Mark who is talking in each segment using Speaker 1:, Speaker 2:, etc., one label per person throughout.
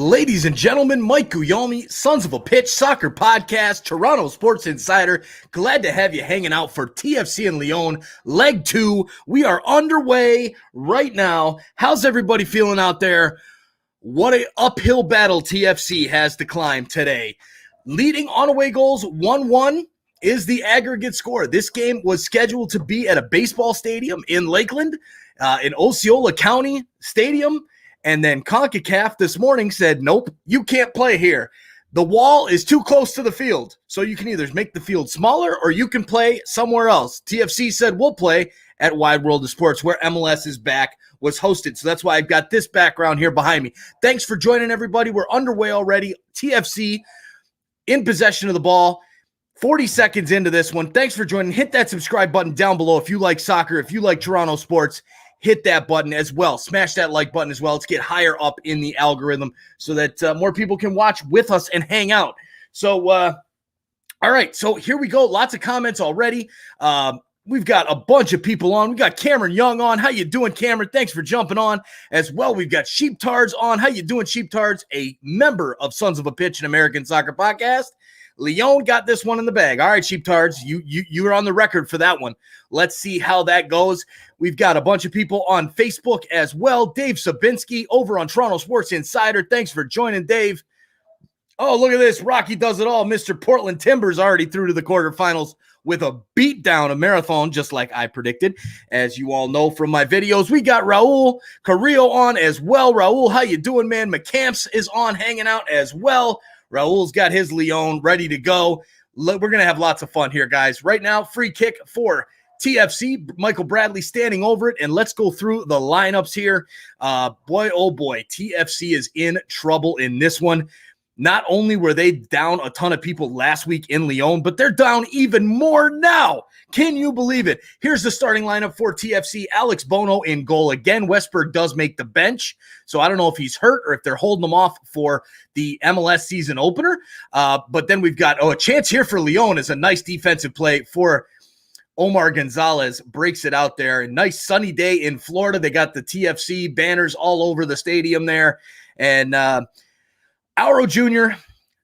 Speaker 1: Ladies and gentlemen, Mike Guglielmi, Sons of a Pitch Soccer Podcast, Toronto Sports Insider. Glad to have you hanging out for TFC and Lyon, Leg 2. We are underway right now. How's everybody feeling out there? What an uphill battle TFC has to climb today. Leading on away goals 1-1 is the aggregate score. This game was scheduled to be at a baseball stadium in Lakeland, in Osceola County Stadium. And then Concacaf this morning said, nope, you can't play here. The wall is too close to the field. So you can either make the field smaller or you can play somewhere else. TFC said, we'll play at Wide World of Sports, where MLS is back, was hosted. So that's why I've got this background here behind me. Thanks for joining, everybody. We're underway already. TFC in possession of the ball. 40 seconds into this one. Thanks for joining. Hit that subscribe button down below if you like soccer, if you like Toronto sports. Hit that button as well. Smash that like button as well. Let's get higher up in the algorithm so that more people can watch with us and hang out. So, all right. So here we go. Lots of comments already. We've got a bunch of people on. We got Cameron Young on. How you doing, Cameron? Thanks for jumping on as well. We've got Sheeptards on. How you doing, Sheeptards? A member of Sons of a Pitch, an American soccer podcast. Lyon got this one in the bag. All right, Sheeptards, you are on the record for that one. Let's see how that goes. We've got a bunch of people on Facebook as well. Dave Sabinski over on Toronto Sports Insider. Thanks for joining, Dave. Oh, look at this. Rocky does it all. Mr. Portland Timbers already through to the quarterfinals with a beatdown of Marathon, just like I predicted. As you all know from my videos, we got Raul Carrillo on as well. Raul, how you doing, man? McCamps is on hanging out as well. Raul's got his Lyon ready to go. We're going to have lots of fun here, guys. Right now, free kick for TFC. Michael Bradley standing over it, and let's go through the lineups here. Boy, oh boy, TFC is in trouble in this one. Not only were they down a ton of people last week in Lyon, but they're down even more now. Can you believe it? Here's the starting lineup for TFC. Alex Bono in goal again. Westberg does make the bench, so I don't know if he's hurt or if they're holding him off for the MLS season opener. But then we've got, a chance here for Lyon is a nice defensive play for Omar Gonzalez. Breaks it out there. A nice sunny day in Florida. They got the TFC banners all over the stadium there. And Auro Jr.,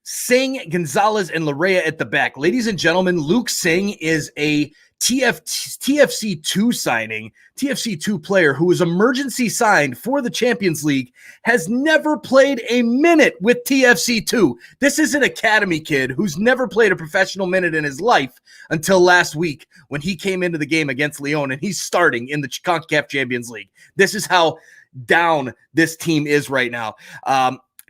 Speaker 1: Singh, Gonzalez, and Larea at the back. Ladies and gentlemen, Luke Singh is a TFC2 signing, TFC2 player who was emergency signed for the Champions League, has never played a minute with TFC2. This is an academy kid who's never played a professional minute in his life until last week when he came into the game against Lyon, and he's starting in the Concacaf Champions League. This is how down this team is right now.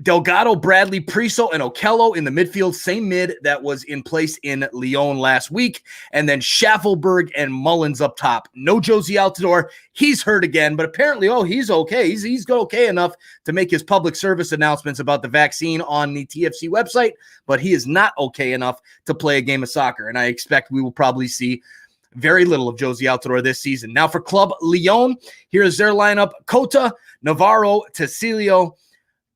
Speaker 1: Delgado, Bradley, Priso, and Okello in the midfield, same mid that was in place in Lyon last week. And then Schaffelberg and Mullins up top. No Josie Altidore. He's hurt again, but apparently, he's okay. He's okay enough to make his public service announcements about the vaccine on the TFC website, but he is not okay enough to play a game of soccer. And I expect we will probably see very little of Josie Altidore this season. Now for Club Lyon, here's their lineup. Cota, Navarro, Tecilio,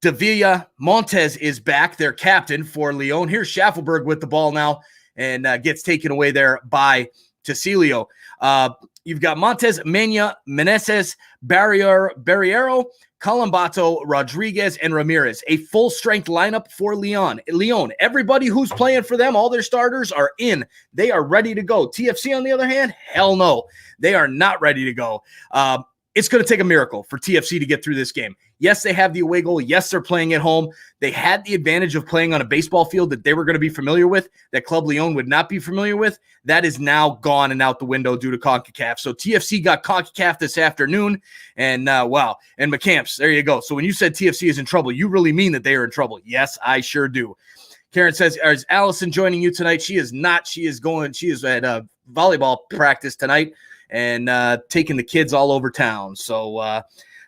Speaker 1: Davila, Montes is back, their captain for Lyon. Here's Schaffelberg with the ball now and gets taken away there by Tecilio. You've got Montes, Mena, Meneses, Barriero, Colombato, Rodriguez, and Ramirez. A full-strength lineup for Lyon. Everybody who's playing for them, all their starters are in. They are ready to go. TFC, on the other hand, hell no. They are not ready to go. It's going to take a miracle for TFC to get through this game. Yes, they have the away goal. Yes, they're playing at home. They had the advantage of playing on a baseball field that they were going to be familiar with, that Club Lyon would not be familiar with. That is now gone and out the window due to CONCACAF. So TFC got CONCACAF this afternoon, and wow. And McCamps, there you go. So when you said TFC is in trouble, you really mean that they are in trouble. Yes, I sure do. Karen says, is Allison joining you tonight? She is not. She is at a volleyball practice tonight and taking the kids all over town. So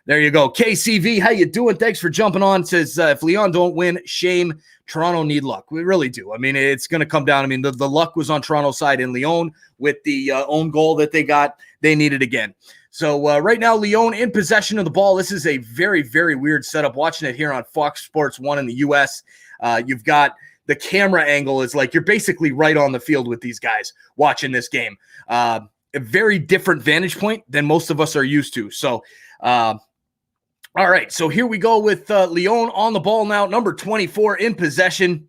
Speaker 1: there you go. KCV, how you doing? Thanks for jumping on. Says, if Lyon don't win, shame. Toronto need luck. We really do. I mean, it's going to come down. I mean, the luck was on Toronto's side in Lyon with the own goal that they got. They need it again. So right now, Lyon in possession of the ball. This is a very, very weird setup. Watching it here on Fox Sports 1 in the U.S., you've got the camera angle is like you're basically right on the field with these guys watching this game. A very different vantage point than most of us are used to. So All right, so here we go with Lyon on the ball now, number 24 in possession.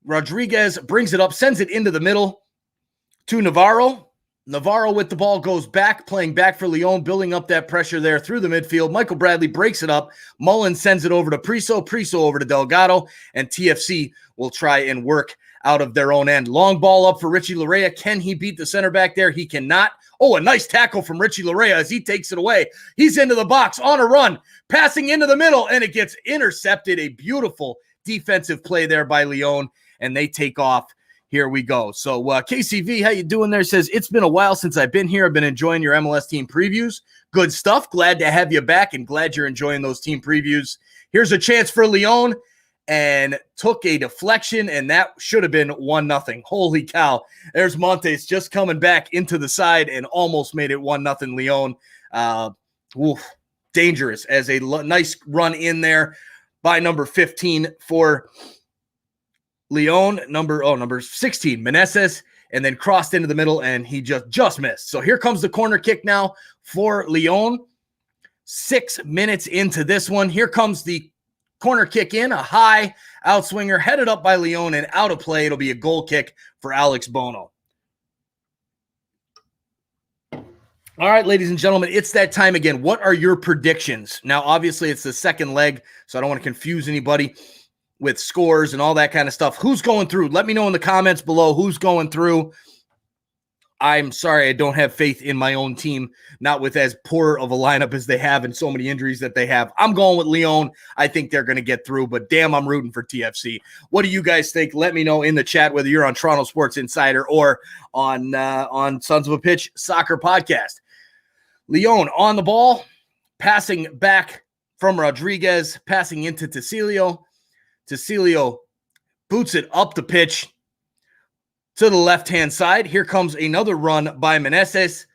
Speaker 1: Rodriguez brings it up, sends it into the middle to Navarro. Navarro with the ball goes back, playing back for Lyon, building up that pressure there through the midfield. Michael Bradley breaks it up. Mullen sends it over to Priso. Priso over to Delgado, and TFC will try and work out of their own end. Long ball up for Richie Larea. Can he beat the center back there? He cannot. Oh, a nice tackle from Richie Larea as he takes it away. He's into the box on a run, passing into the middle, and it gets intercepted. A beautiful defensive play there by Lyon, and they take off. Here we go. So KCV, how you doing there? Says, it's been a while since I've been here. I've been enjoying your MLS team previews. Good stuff. Glad to have you back and glad you're enjoying those team previews. Here's a chance for Lyon, and took a deflection, and that should have been 1-0. Holy cow. There's Montes just coming back into the side and almost made it 1-0 Lyon. Dangerous as a nice run in there by number 15 for Lyon, number 16, Meneses, and then crossed into the middle, and he just missed. So here comes the corner kick now for Lyon. 6 minutes into this one. Here comes the corner kick in, a high outswinger, headed up by Lyon and out of play. It'll be a goal kick for Alex Bono. All right, ladies and gentlemen, it's that time again. What are your predictions? Now, obviously, it's the second leg, so I don't want to confuse anybody with scores and all that kind of stuff. Who's going through? Let me know in the comments below who's going through. I'm sorry, I don't have faith in my own team, not with as poor of a lineup as they have and so many injuries that they have. I'm going with Lyon. I think they're going to get through, but damn, I'm rooting for TFC. What do you guys think? Let me know in the chat, whether you're on Toronto Sports Insider or on Sons of a Pitch Soccer Podcast. Lyon on the ball, passing back from Rodriguez, passing into Tecilio. Tecilio boots it up the pitch to the left-hand side. Here comes another run by Meneses.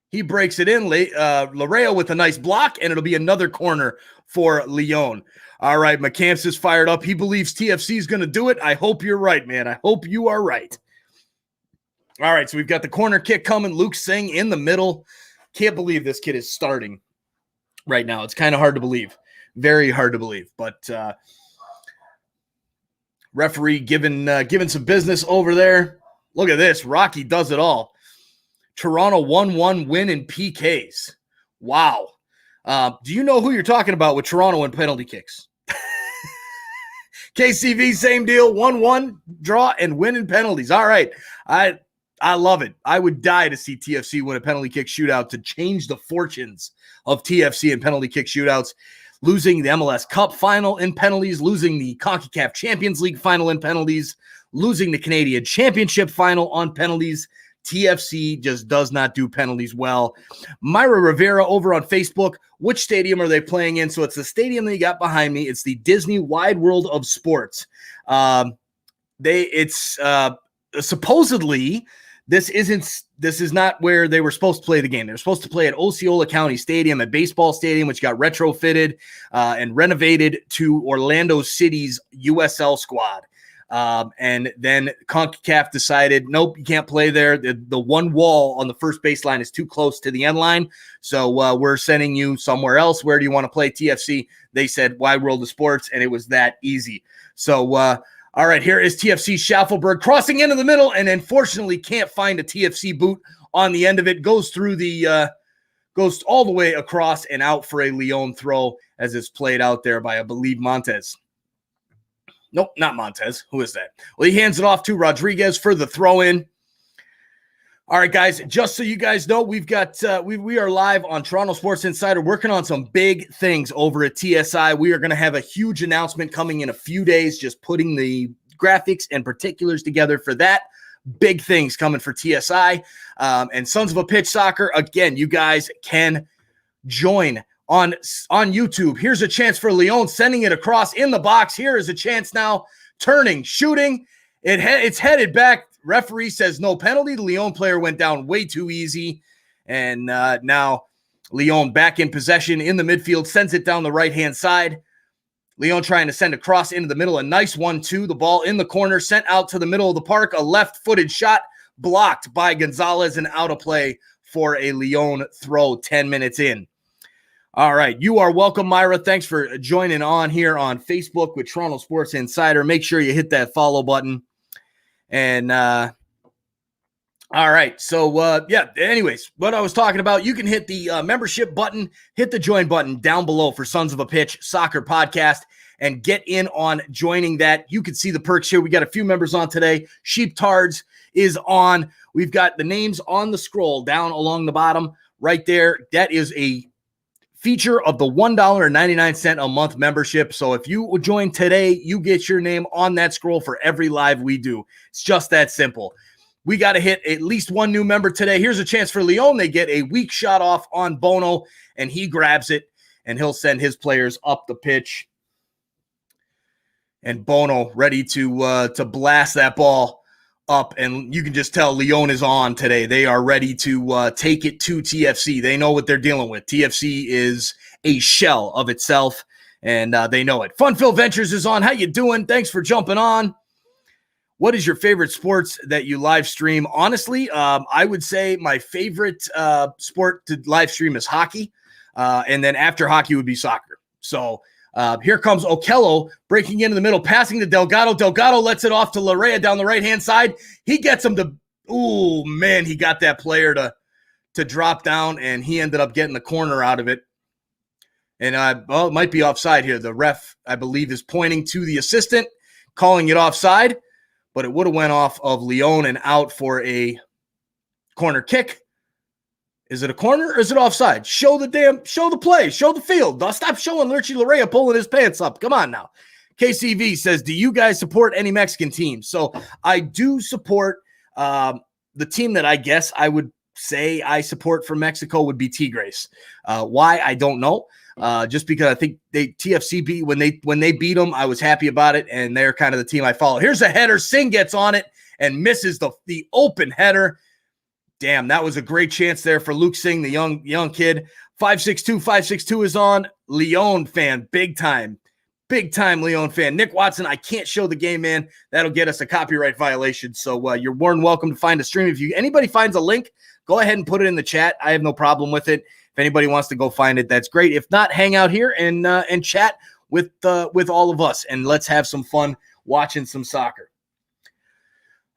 Speaker 1: He breaks it in. Larea with a nice block, and it'll be another corner for Lyon. All right, McCamps is fired up. He believes TFC is going to do it. I hope you're right, man. I hope you are right. All right, so we've got the corner kick coming. Luke Singh in the middle. Can't believe this kid is starting right now. It's kind of hard to believe. Very hard to believe, but referee giving some business over there. Look at this. Rocky does it all. Toronto 1-1 win in PKs. Wow. Do you know who you're talking about with Toronto and penalty kicks? KCV, same deal. 1-1 draw and win in penalties. All right. I love it. I would die to see TFC win a penalty kick shootout to change the fortunes of TFC and penalty kick shootouts. Losing the MLS Cup final in penalties, losing the Concacaf Champions League final in penalties, losing the Canadian Championship final on penalties. TFC just does not do penalties well. Myra Rivera over on Facebook, which stadium are they playing in? So it's the stadium that you got behind me. It's the Disney Wide World of Sports. Supposedly this is not where they were supposed to play the game. They were supposed to play at Osceola County Stadium, a baseball stadium, which got retrofitted and renovated to Orlando City's USL squad. And then CONCACAF decided, nope, you can't play there. The one wall on the first baseline is too close to the end line. So we're sending you somewhere else. Where do you want to play, TFC? They said Wide World of Sports, and it was that easy. So, all right, here is TFC Schaffelberg crossing into the middle, and unfortunately can't find a TFC boot on the end of it. Goes through goes all the way across and out for a Lyon throw as it's played out there by, I believe, Montes. Nope, not Montez. Who is that? Well, he hands it off to Rodriguez for the throw-in. All right, guys, just so you guys know, we've got we are live on Toronto Sports Insider working on some big things over at TSI. We are going to have a huge announcement coming in a few days, just putting the graphics and particulars together for that. Big things coming for TSI. And Sons of a Pitch Soccer, again, you guys can join on YouTube. Here's a chance for Lyon, sending it across in the box. Here is a chance now, turning, shooting. It's headed back. Referee says no penalty. The Lyon player went down way too easy. And now Lyon back in possession in the midfield, sends it down the right-hand side. Lyon trying to send a cross into the middle. A nice 1-2. The ball in the corner, sent out to the middle of the park. A left-footed shot blocked by Gonzalez and out of play for a Lyon throw 10 minutes in. All right. You are welcome, Myra. Thanks for joining on here on Facebook with Toronto Sports Insider. Make sure you hit that follow button. And, all right. So, anyways, what I was talking about, you can hit the membership button, hit the join button down below for Sons of a Pitch Soccer Podcast and get in on joining that. You can see the perks here. We got a few members on today. Sheeptards is on. We've got the names on the scroll down along the bottom right there. That is a feature of the $1.99 a month membership. So if you join today, you get your name on that scroll for every live we do. It's just that simple. We got to hit at least one new member today. Here's a chance for Lyon. They get a weak shot off on Bono, and he grabs it, and he'll send his players up the pitch. And Bono ready to blast that ball up, and you can just tell Lyon is on today. They are ready to take it to TFC. They know what they're dealing with. TFC is a shell of itself, and they know it. Funfill Ventures is on. How you doing? Thanks for jumping on. What is your favorite sports that you live stream? Honestly, I would say my favorite sport to live stream is hockey, and then after hockey would be soccer. So here comes Okello breaking into the middle, passing to Delgado. Delgado lets it off to Larrea down the right-hand side. He gets him to – ooh, man, he got that player to drop down, and he ended up getting the corner out of it. And, it might be offside here. The ref, I believe, is pointing to the assistant, calling it offside, but it would have went off of Lyon and out for a corner kick. Is it a corner or is it offside? Show the play, show the field. Stop showing Lurchi Larrea pulling his pants up. Come on now. KCV says, do you guys support any Mexican teams? So I do support the team that I guess I would say I support for Mexico would be Tigres. Why? I don't know. Just because I think TFC beat when they beat them, I was happy about it, and they're kind of the team I follow. Here's a header. Singh gets on it and misses the open header. Damn, that was a great chance there for Luke Singh, the young kid. 562 is on. Lyon fan, big time Lyon fan. Nick Watson, I can't show the game, man. That'll get us a copyright violation. So you're more than welcome to find a stream. If anybody finds a link, go ahead and put it in the chat. I have no problem with it. If anybody wants to go find it, that's great. If not, hang out here and chat with all of us, and let's have some fun watching some soccer.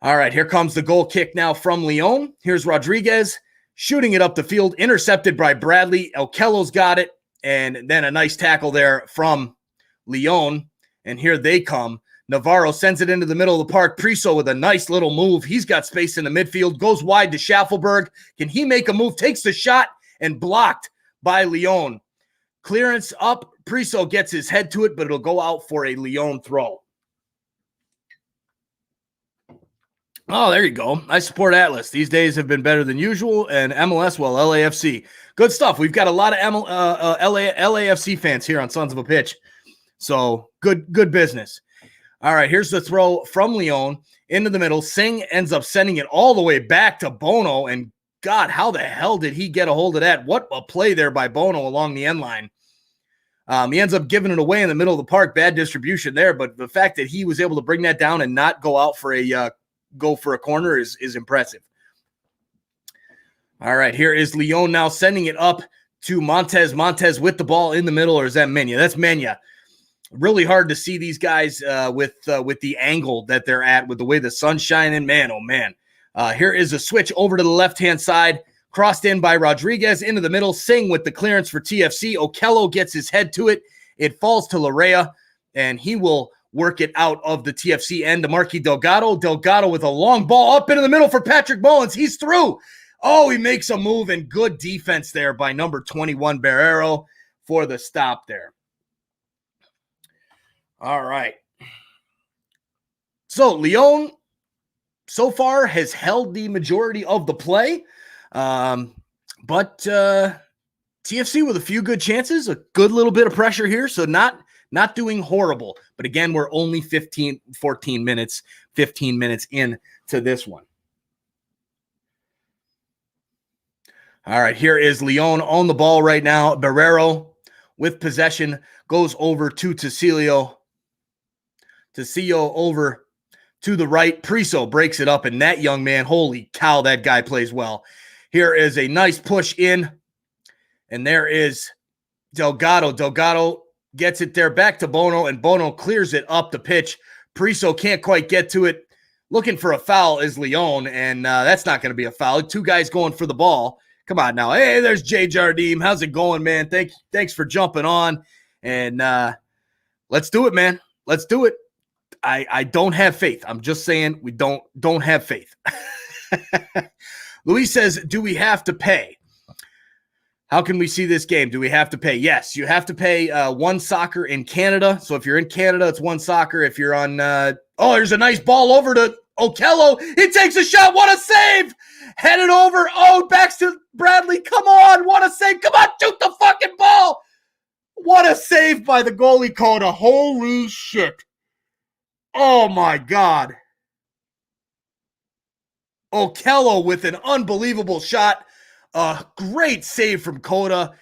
Speaker 1: All right, here comes the goal kick now from Lyon. Here's Rodriguez shooting it up the field, intercepted by Bradley. Okello's got it, and then a nice tackle there from Lyon. And here they come. Navarro sends it into the middle of the park. Priso with a nice little move. He's got space in the midfield, goes wide to Schaffelberg. Can he make a move? Takes the shot and blocked by Lyon. Clearance up. Priso gets his head to it, but it'll go out for a Lyon throw. Oh, there you go. I support Atlas. These days have been better than usual, and MLS, well, LAFC. Good stuff. We've got a lot of LAFC fans here on Sons of a Pitch. So good business. All right, here's the throw from Lyon into the middle. Singh ends up sending it all the way back to Bono, and God, how the hell did he get a hold of that? What a play there by Bono along the end line. He ends up giving it away in the middle of the park. Bad distribution there, but the fact that he was able to bring that down and not go out for a corner is impressive. All right, here is Lyon now sending it up to Montez. Montez with the ball in the middle, or is that Mena? That's Mena. Really hard to see these guys with the angle that they're at, with the way the sun's shining. Man, oh man. Here is a switch over to the left-hand side, crossed in by Rodriguez into the middle. Singh with the clearance for TFC. Okello gets his head to it. It falls to Larrea, and he will work it out of the TFC end to Marky Delgado. Delgado with a long ball up into the middle for Patrick Mullins. He's through. Oh, he makes a move, and good defense there by number 21, Barrero, for the stop there. All right. So Lyon so far has held the majority of the play, but TFC with a few good chances, a good little bit of pressure here, so not doing horrible. But again, we're only 15 minutes in to this one. All right, here is Lyon on the ball right now. Barrero with possession goes over to Tecillo. Tecillo over to the right. Priso breaks it up, and that young man, holy cow, that guy plays well. Here is a nice push in, and there is Delgado gets it there back to Bono, and Bono clears it up the pitch. Priso can't quite get to it. Looking for a foul is Leon, and that's not going to be a foul. Two guys going for the ball. Come on now. Hey, there's Jay Jardim. How's it going, man? Thanks for jumping on. And let's do it, man. Let's do it. I don't have faith. I'm just saying we don't have faith. Luis says, do we have to pay? How can we see this game? Do we have to pay? Yes, you have to pay One Soccer in Canada. So if you're in Canada, it's One Soccer. If you're on there's a nice ball over to Okello. He takes a shot. What a save. Headed over. Oh, back to Bradley. Come on. What a save. Come on. Shoot the fucking ball. What a save by the goalie, Coda. Holy shit. Oh, my God. Okello with an unbelievable shot. A great save from Coda.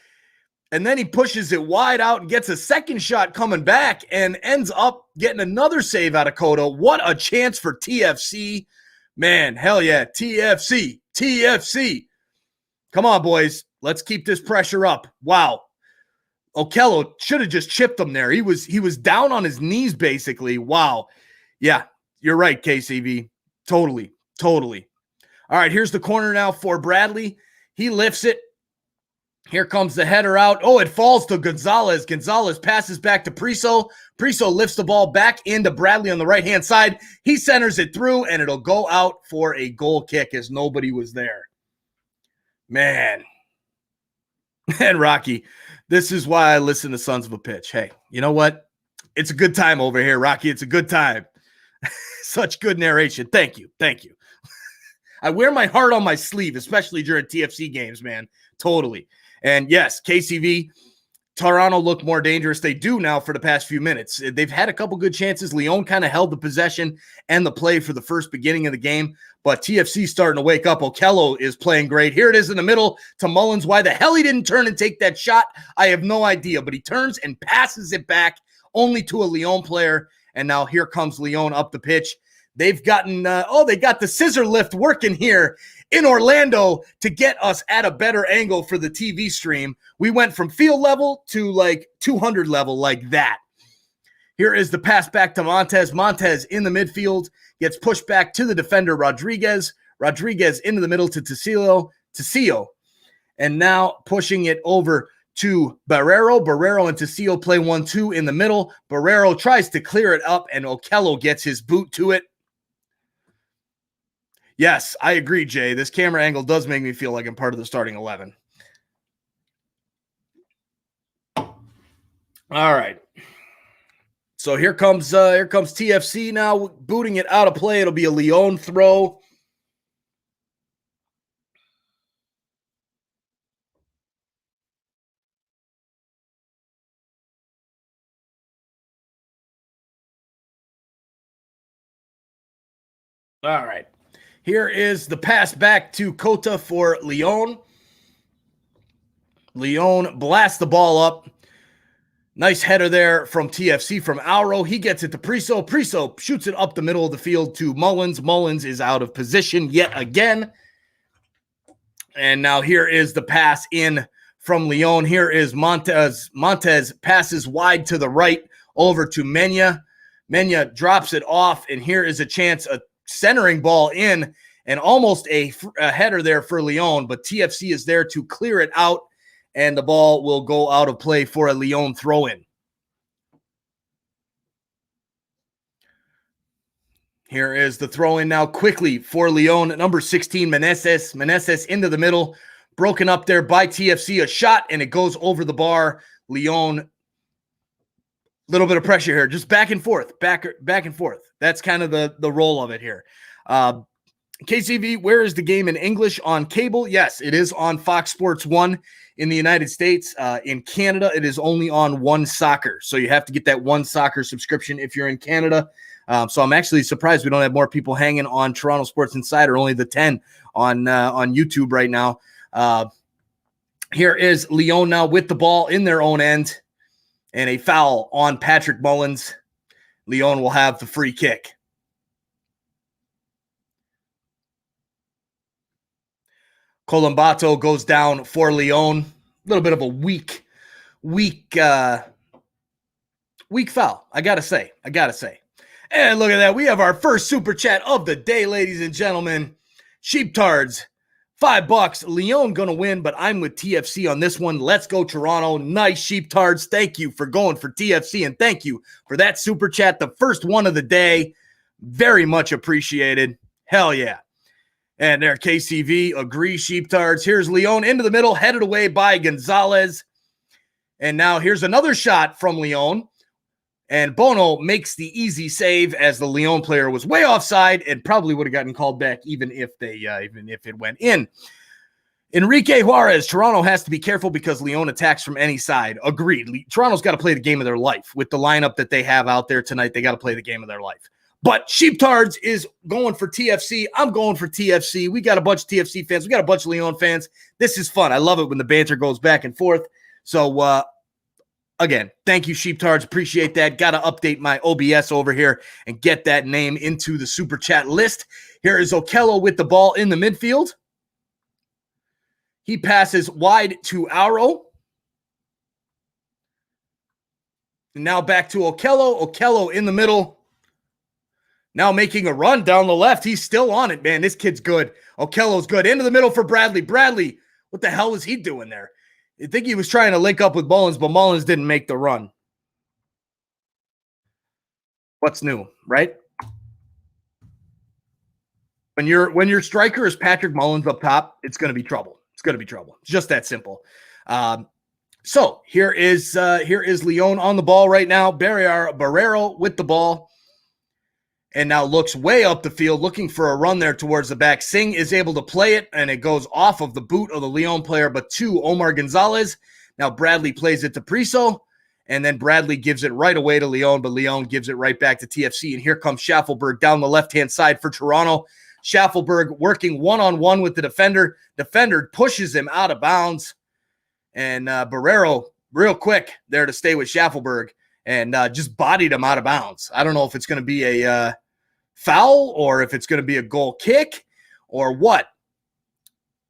Speaker 1: And then he pushes it wide out and gets a second shot coming back and ends up getting another save out of Coda. What a chance for TFC. Man, hell yeah. TFC. Come on, boys. Let's keep this pressure up. Wow. Okello should have just chipped him there. He was down on his knees, basically. Wow. Yeah, you're right, KCV. Totally. All right, here's the corner now for Bradley. He lifts it. Here comes the header out. Oh, it falls to Gonzalez. Gonzalez passes back to Priso. Priso lifts the ball back into Bradley on the right-hand side. He centers it through, and it'll go out for a goal kick as nobody was there. Man. And Rocky, this is why I listen to Sons of a Pitch. Hey, you know what? It's a good time over here, Rocky. It's a good time. Such good narration. Thank you. I wear my heart on my sleeve, especially during TFC games, man. Totally. And yes, KCV, Toronto looked more dangerous. They do now for the past few minutes. They've had a couple good chances. Leon kind of held the possession and the play for the first beginning of the game, but TFC starting to wake up. Okello is playing great. Here it is in the middle to Mullins. Why the hell he didn't turn and take that shot, I have no idea, but he turns and passes it back only to a Leon player, and now here comes Leon up the pitch. They've gotten, they got the scissor lift working here in Orlando to get us at a better angle for the TV stream. We went from field level to like 200 level like that. Here is the pass back to Montez. Montez in the midfield gets pushed back to the defender, Rodriguez. Rodriguez into the middle to Tecillo. And now pushing it over to Barrero. Barrero and Tecillo play 1-2 in the middle. Barrero tries to clear it up, and Okello gets his boot to it. Yes, I agree, Jay. This camera angle does make me feel like I'm part of the starting 11. All right. So here comes TFC now, booting it out of play. It'll be a Leon throw. All right. Here is the pass back to Cota for Leon. Leon blasts the ball up. Nice header there from TFC from Auro. He gets it to Priso. Priso shoots it up the middle of the field to Mullins. Mullins is out of position yet again. And now here is the pass in from Leon. Here is Montez. Montez passes wide to the right over to Mena. Mena drops it off, and here is a chance, a centering ball in, and almost a header there for Leon, but TFC is there to clear it out, and the ball will go out of play for a Leon throw-in. Here is the throw-in now quickly for Leon. Number 16, Meneses. Meneses into the middle, broken up there by TFC. A shot, and it goes over the bar. Leon, little bit of pressure here, just back and forth. That's kind of the role of it here. KCV, where is the game in English on cable? Yes, it is on Fox Sports 1 in the United States. In Canada, it is only on One Soccer. So you have to get that One Soccer subscription if you're in Canada. So I'm actually surprised we don't have more people hanging on Toronto Sports Insider, only the 10 on YouTube right now. Here is Leon now with the ball in their own end, and a foul on Patrick Mullins. Leon will have the free kick. Colombato goes down for Leon. A little bit of a weak weak foul. I gotta say. And look at that. We have our first super chat of the day, ladies and gentlemen. Sheeptards, $5. Lyon gonna win, but I'm with TFC on this one. Let's go, Toronto. Nice, Sheeptards. Thank you for going for TFC, and thank you for that super chat. The first one of the day. Very much appreciated. Hell yeah. And there, KCV, agree, Sheeptards. Here's Lyon into the middle, headed away by Gonzalez. And now here's another shot from Lyon. And Bono makes the easy save as the Lyon player was way offside and probably would have gotten called back even if it went in. Enrique Juarez, Toronto has to be careful because Lyon attacks from any side. Agreed. Toronto's got to play the game of their life. With the lineup that they have out there tonight, they got to play the game of their life. But Sheeptards is going for TFC. I'm going for TFC. We got a bunch of TFC fans. We got a bunch of Lyon fans. This is fun. I love it when the banter goes back and forth. So, again, thank you, Sheeptards. Appreciate that. Got to update my OBS over here and get that name into the super chat list. Here is Okello with the ball in the midfield. He passes wide to Auro. And now back to Okello. Okello in the middle. Now making a run down the left. He's still on it, man. This kid's good. Okello's good. Into the middle for Bradley. Bradley, what the hell was he doing there? I think he was trying to link up with Mullins, but Mullins didn't make the run. What's new, right? When your striker is Patrick Mullins up top, it's going to be trouble. It's going to be trouble. It's just that simple. So here is Lyon on the ball right now. Barrero with the ball. And now looks way up the field, looking for a run there towards the back. Singh is able to play it, and it goes off of the boot of the Lyon player, but to Omar Gonzalez. Now Bradley plays it to Priso, and then Bradley gives it right away to Lyon, but Lyon gives it right back to TFC. And here comes Schaffelberg down the left-hand side for Toronto. Schaffelberg working one-on-one with the defender. Defender pushes him out of bounds. And Barrero, real quick, there to stay with Schaffelberg, and just bodied him out of bounds. I don't know if it's going to be a foul or if it's going to be a goal kick or what.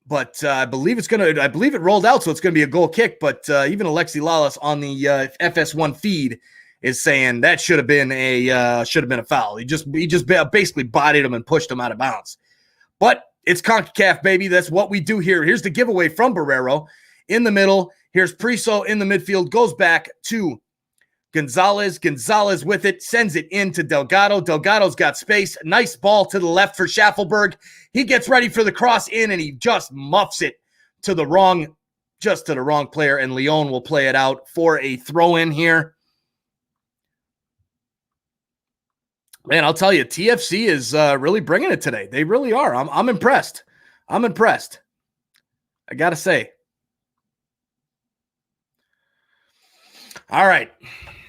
Speaker 1: But I believe it rolled out, so it's going to be a goal kick. But even Alexi Lalas on the FS1 feed is saying that should have been a foul. He just basically bodied him and pushed him out of bounds. But it's CONCACAF, baby. That's what we do here. Here's the giveaway from Barrero in the middle. Here's Priso in the midfield. Goes back to Gonzalez. Gonzalez with it, sends it into Delgado. Delgado's got space. Nice ball to the left for Schaffelberg. He gets ready for the cross in, and he just muffs it to the wrong player, and Lyon will play it out for a throw-in here. Man, I'll tell you, TFC is really bringing it today. They really are. I'm impressed. I got to say. All right.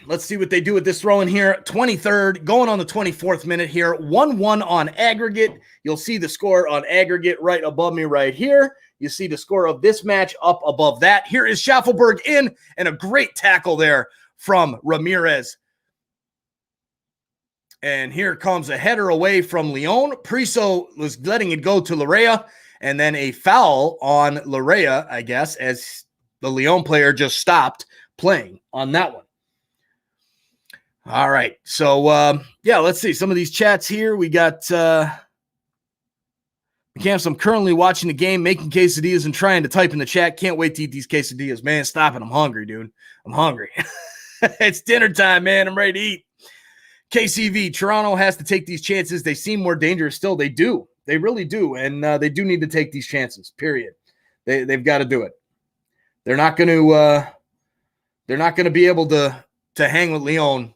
Speaker 1: Let's see what they do with this throw in here. 23rd, going on the 24th minute here. 1-1 on aggregate. You'll see the score on aggregate right above me right here. You see the score of this match up above that. Here is Schaffelberg in, and a great tackle there from Ramirez. And here comes a header away from Lyon. Priso was letting it go to Larea, and then a foul on Larea, I guess, as the Lyon player just stopped playing on that one. All right. So, let's see some of these chats here. We got Camps. I'm currently watching the game, making quesadillas and trying to type in the chat. Can't wait to eat these quesadillas. Man, stop it. I'm hungry, dude. I'm hungry. It's dinner time, man. I'm ready to eat. KCV, Toronto has to take these chances. They seem more dangerous still. They do. They really do. And they do need to take these chances, period. They've got to do it. They're not going to be able to hang with Lyon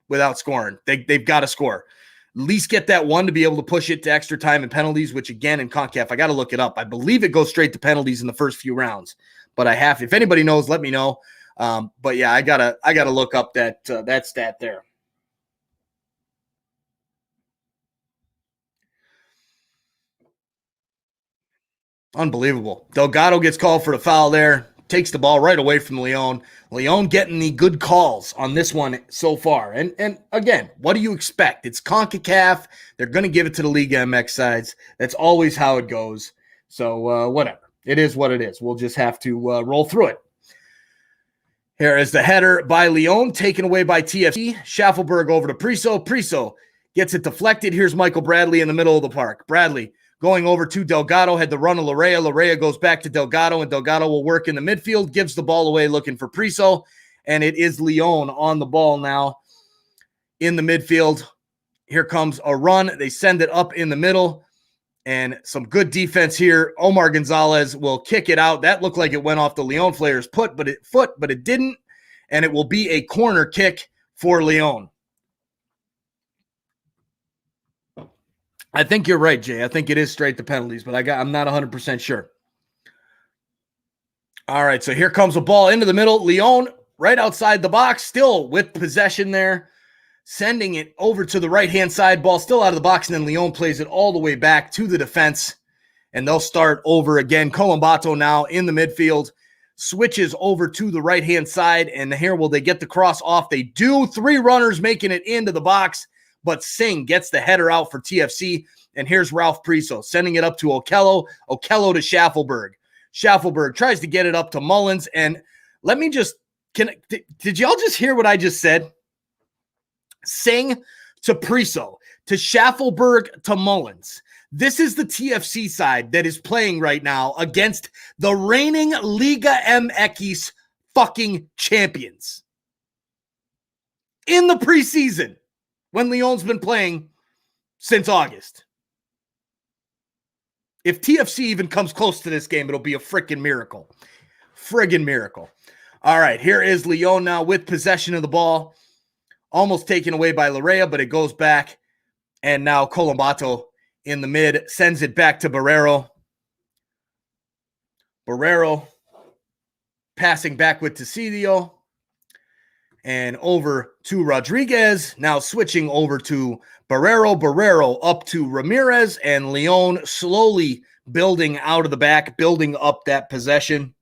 Speaker 1: without scoring. They've got to score. At least get that one to be able to push it to extra time and penalties, which again in CONCACAF, I got to look it up. I believe it goes straight to penalties in the first few rounds, but if anybody knows, let me know. But yeah, I gotta look up that stat there. Unbelievable. Delgado gets called for the foul there. Takes the ball right away from Lyon. Lyon getting the good calls on this one so far. And again, what do you expect? It's CONCACAF. They're going to give it to the Liga MX sides. That's always how it goes. So whatever. It is what it is. We'll just have to roll through it. Here is the header by Leon, taken away by TFC. Schaffelberg over to Priso. Priso gets it deflected. Here's Michael Bradley in the middle of the park. Bradley going over to Delgado, had the run of Larea. Larea goes back to Delgado, and Delgado will work in the midfield, gives the ball away looking for Priso, and it is Leon on the ball now in the midfield. Here comes a run. They send it up in the middle, and some good defense here. Omar Gonzalez will kick it out. That looked like it went off the Leon player's foot, but it didn't, and it will be a corner kick for Leon. I think you're right, Jay. I think it is straight to penalties, but I'm not 100% sure. All right, so here comes a ball into the middle. Leon right outside the box, still with possession there, sending it over to the right-hand side. Ball still out of the box, and then Leon plays it all the way back to the defense, and they'll start over again. Colombato now in the midfield, switches over to the right-hand side, and here will they get the cross off? They do. 3 runners making it into the box, but Singh gets the header out for TFC, and here's Ralph Priso sending it up to Okello. Okello to Schaffelberg. Schaffelberg tries to get it up to Mullins, and let me just did y'all just hear what I just said? Singh to Priso, to Schaffelberg to Mullins. This is the TFC side that is playing right now against the reigning Liga MX fucking champions. In the preseason, when Leon's been playing since August. If TFC even comes close to this game, it'll be a freaking miracle. Friggin' miracle. All right, here is Leon now with possession of the ball. Almost taken away by Larea, but it goes back. And now Colombato in the mid sends it back to Barrero. Barrero passing back with Tesidio. And over to Rodriguez. Now switching over to Barrero. Barrero up to Ramirez. And Leon slowly building out of the back, building up that possession.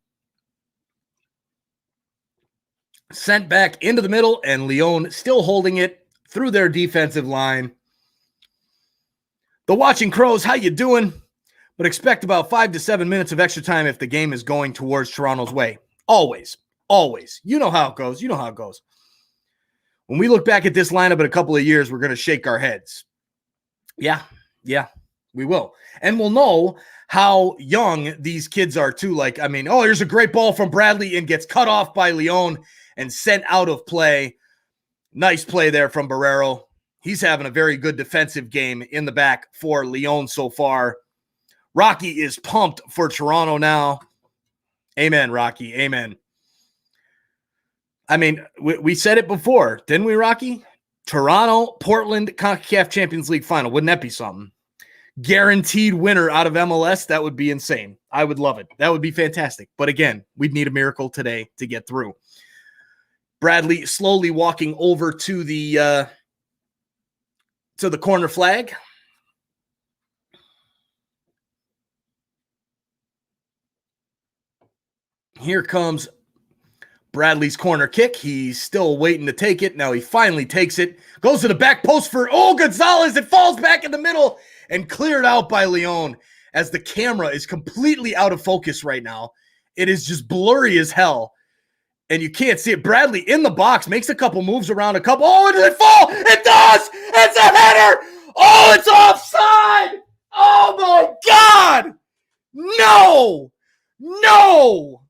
Speaker 1: Sent back into the middle, and Leon still holding it through their defensive line. The Watching Crows, how you doing? But expect about 5 to 7 minutes of extra time if the game is going towards Toronto's way. Always. Always. You know how it goes. You know how it goes. When we look back at this lineup in a couple of years, we're going to shake our heads. Yeah, we will. And we'll know how young these kids are too. Like, I mean, oh, here's a great ball from Bradley and gets cut off by Leon and sent out of play. Nice play there from Barrero. He's having a very good defensive game in the back for Leon so far. Rocky is pumped for Toronto now. Amen, Rocky. Amen. I mean, we said it before, didn't we, Rocky? Toronto, Portland, Concacaf Champions League final. Wouldn't that be something? Guaranteed winner out of MLS. That would be insane. I would love it. That would be fantastic. But again, we'd need a miracle today to get through. Bradley slowly walking over to the corner flag. Here comes Bradley's corner kick. He's still waiting to take it. Now he finally takes it. Goes to the back post for Gonzalez. It falls back in the middle and cleared out by Leon as the camera is completely out of focus right now. It is just blurry as hell. And you can't see it. Bradley in the box makes a couple moves around a couple. Oh, did it fall? It does! It's a header! Oh, it's offside! Oh my God! No! No!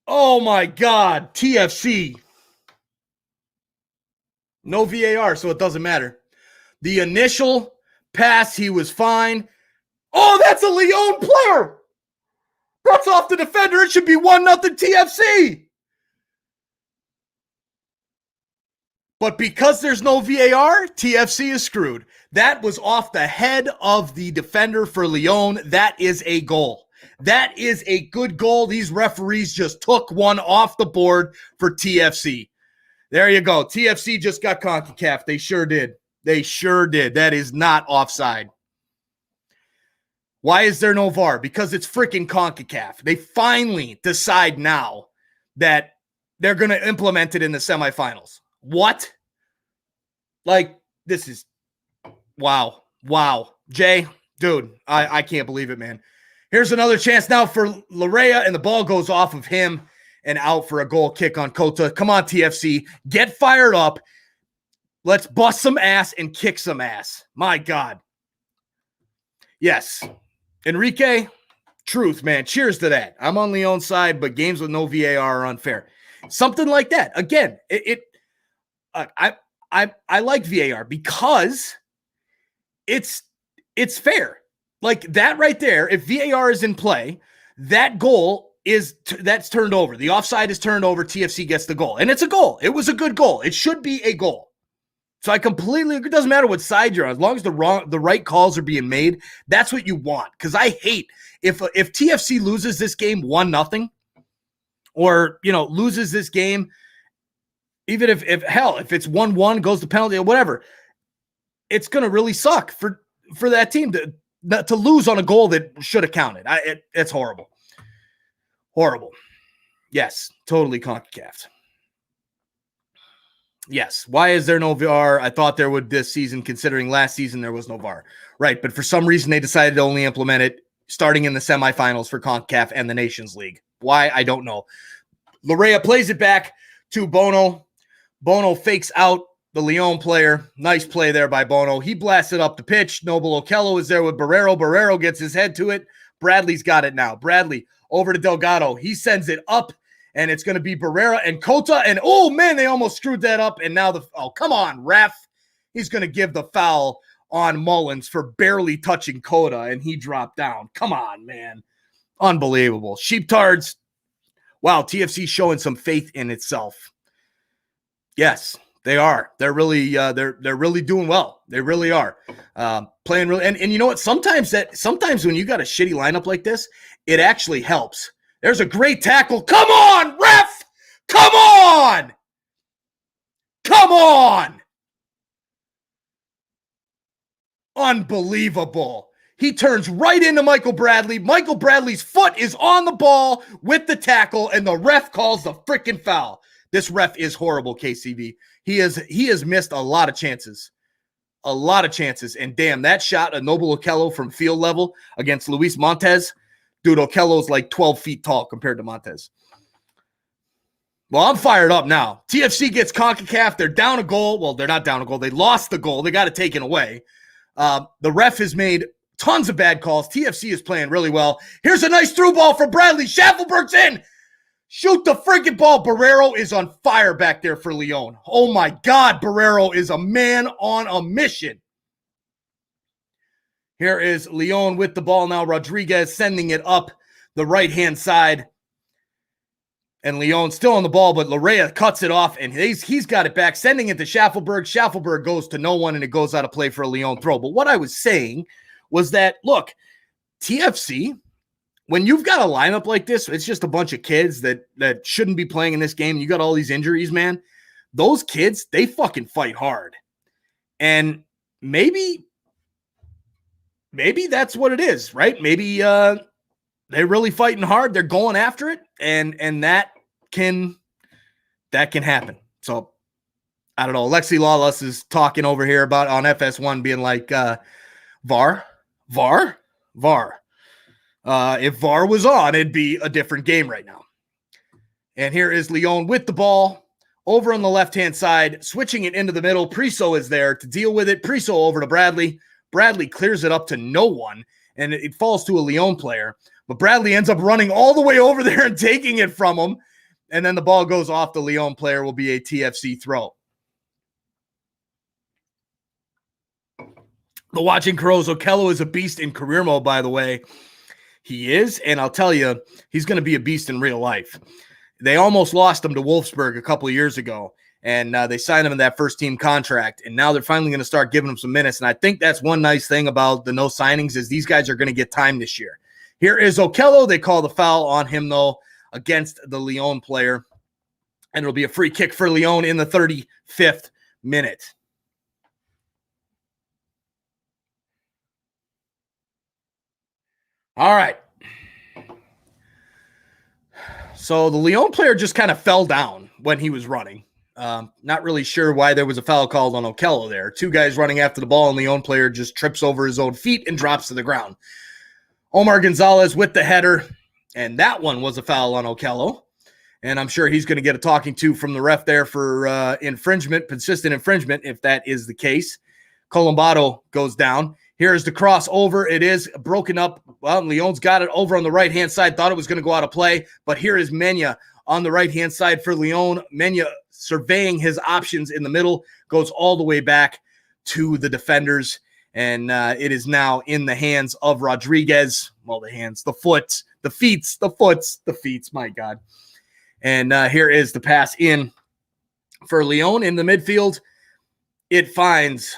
Speaker 1: Oh my God, TFC. No VAR, so it doesn't matter. The initial pass, he was fine. Oh, that's a Leon player! That's off the defender. It should be 1-0 TFC. But because there's no VAR, TFC is screwed. That was off the head of the defender for Leon. That is a goal. That is a good goal. These referees just took one off the board for TFC. There you go. TFC just got Concacaf. They sure did. They sure did. That is not offside. Why is there no VAR? Because it's freaking CONCACAF. They finally decide now that they're going to implement it in the semifinals. What? Like, this is, wow. Jay, dude, I can't believe it, man. Here's another chance now for Larea, and the ball goes off of him and out for a goal kick on Cota. Come on, TFC. Get fired up. Let's bust some ass and kick some ass. My God. Yes. Enrique, truth, man. Cheers to that. I'm on Leon's side, but games with no VAR are unfair. Something like that. Again, I like VAR because it's fair. Like that right there, if VAR is in play, that goal that's turned over. The offside is turned over, TFC gets the goal. And it's a goal. It was a good goal. It should be a goal. So I completely agree. It doesn't matter what side you're on. As long as the right calls are being made, that's what you want. Because I hate if TFC loses this game 1-0, or loses this game, even if it's 1-1, goes to penalty or whatever, it's gonna really suck for that team to lose on a goal that should have counted. It's horrible. Horrible. Yes, totally Concacaf. Yes. Why is there no VAR? I thought there would this season, considering last season there was no VAR. Right, but for some reason they decided to only implement it starting in the semifinals for Concacaf and the Nations League. Why? I don't know. Larea plays it back to Bono. Bono fakes out the Leon player. Nice play there by Bono. He blasted up the pitch. Noble Okello is there with Barrero. Barrero gets his head to it. Bradley's got it now. Bradley over to Delgado. He sends it up, and it's going to be Barrera and Cota. And, oh, man, they almost screwed that up. And now come on, ref. He's going to give the foul on Mullins for barely touching Cota, and he dropped down. Come on, man. Unbelievable. Sheeptards. Wow, TFC showing some faith in itself. Yes, they are. They're really they're really doing well. They really are. Playing really, and you know what? Sometimes when you got a shitty lineup like this, it actually helps. There's a great tackle. Come on, ref! Come on! Come on! Unbelievable. He turns right into Michael Bradley. Michael Bradley's foot is on the ball with the tackle, and the ref calls the freaking foul. This ref is horrible, KCV. He has missed a lot of chances. A lot of chances. And damn, that shot of Noble Okello from field level against Luis Montez. Dude, Okello's like 12 feet tall compared to Montez. Well, I'm fired up now. TFC gets Concacaf. They're down a goal. Well, they're not down a goal. They lost the goal. They got it taken away. The ref has made tons of bad calls. TFC is playing really well. Here's a nice through ball for Bradley. Schaffelberg's in. Shoot the freaking ball. Barrero is on fire back there for Leon. Oh, my God. Barrero is a man on a mission. Here is Leon with the ball now. Rodriguez sending it up the right-hand side. And Leon still on the ball, but Larea cuts it off, and he's got it back, sending it to Schaffelberg. Schaffelberg goes to no one, and it goes out of play for a Leon throw. But what I was saying was that, look, TFC, when you've got a lineup like this, it's just a bunch of kids that shouldn't be playing in this game. You got all these injuries, man. Those kids, they fucking fight hard. And maybe that's what it is, right? Maybe they're really fighting hard. They're going after it, and that can happen. So I don't know. Lexi Lawless is talking over here about on FS1 being like VAR. If VAR was on, it'd be a different game right now. And here is Leon with the ball over on the left-hand side, switching it into the middle. Priso is there to deal with it. Priso over to Bradley. Bradley clears it up to no one, and it falls to a Leon player. But Bradley ends up running all the way over there and taking it from him. And then the ball goes off the Leon player, will be a TFC throw. The watching Crows. Okello is a beast in career mode, by the way. He is, and I'll tell you, he's going to be a beast in real life. They almost lost him to Wolfsburg a couple of years ago, and they signed him in that first-team contract, and now they're finally going to start giving him some minutes. And I think that's one nice thing about the no signings is these guys are going to get time this year. Here is Okello. They call the foul on him, though, against the Leon player. And it'll be a free kick for Leon in the 35th minute. All right. So the Leon player just kind of fell down when he was running. Not really sure why there was a foul called on Okello there. Two guys running after the ball, and Leon player just trips over his own feet and drops to the ground. Omar Gonzalez with the header, and that one was a foul on Okello. And I'm sure he's going to get a talking to from the ref there for infringement, persistent infringement, if that is the case. Colombato goes down. Here's the crossover. It is broken up. Well, Leon's got it over on the right-hand side. Thought it was going to go out of play, but here is Mena on the right-hand side for Leon. Mena surveying his options in the middle, goes all the way back to the defenders, and it is now in the hands of Rodriguez. Well, the hands, the foot, the feet, my God. And here is the pass in for Leon in the midfield. It finds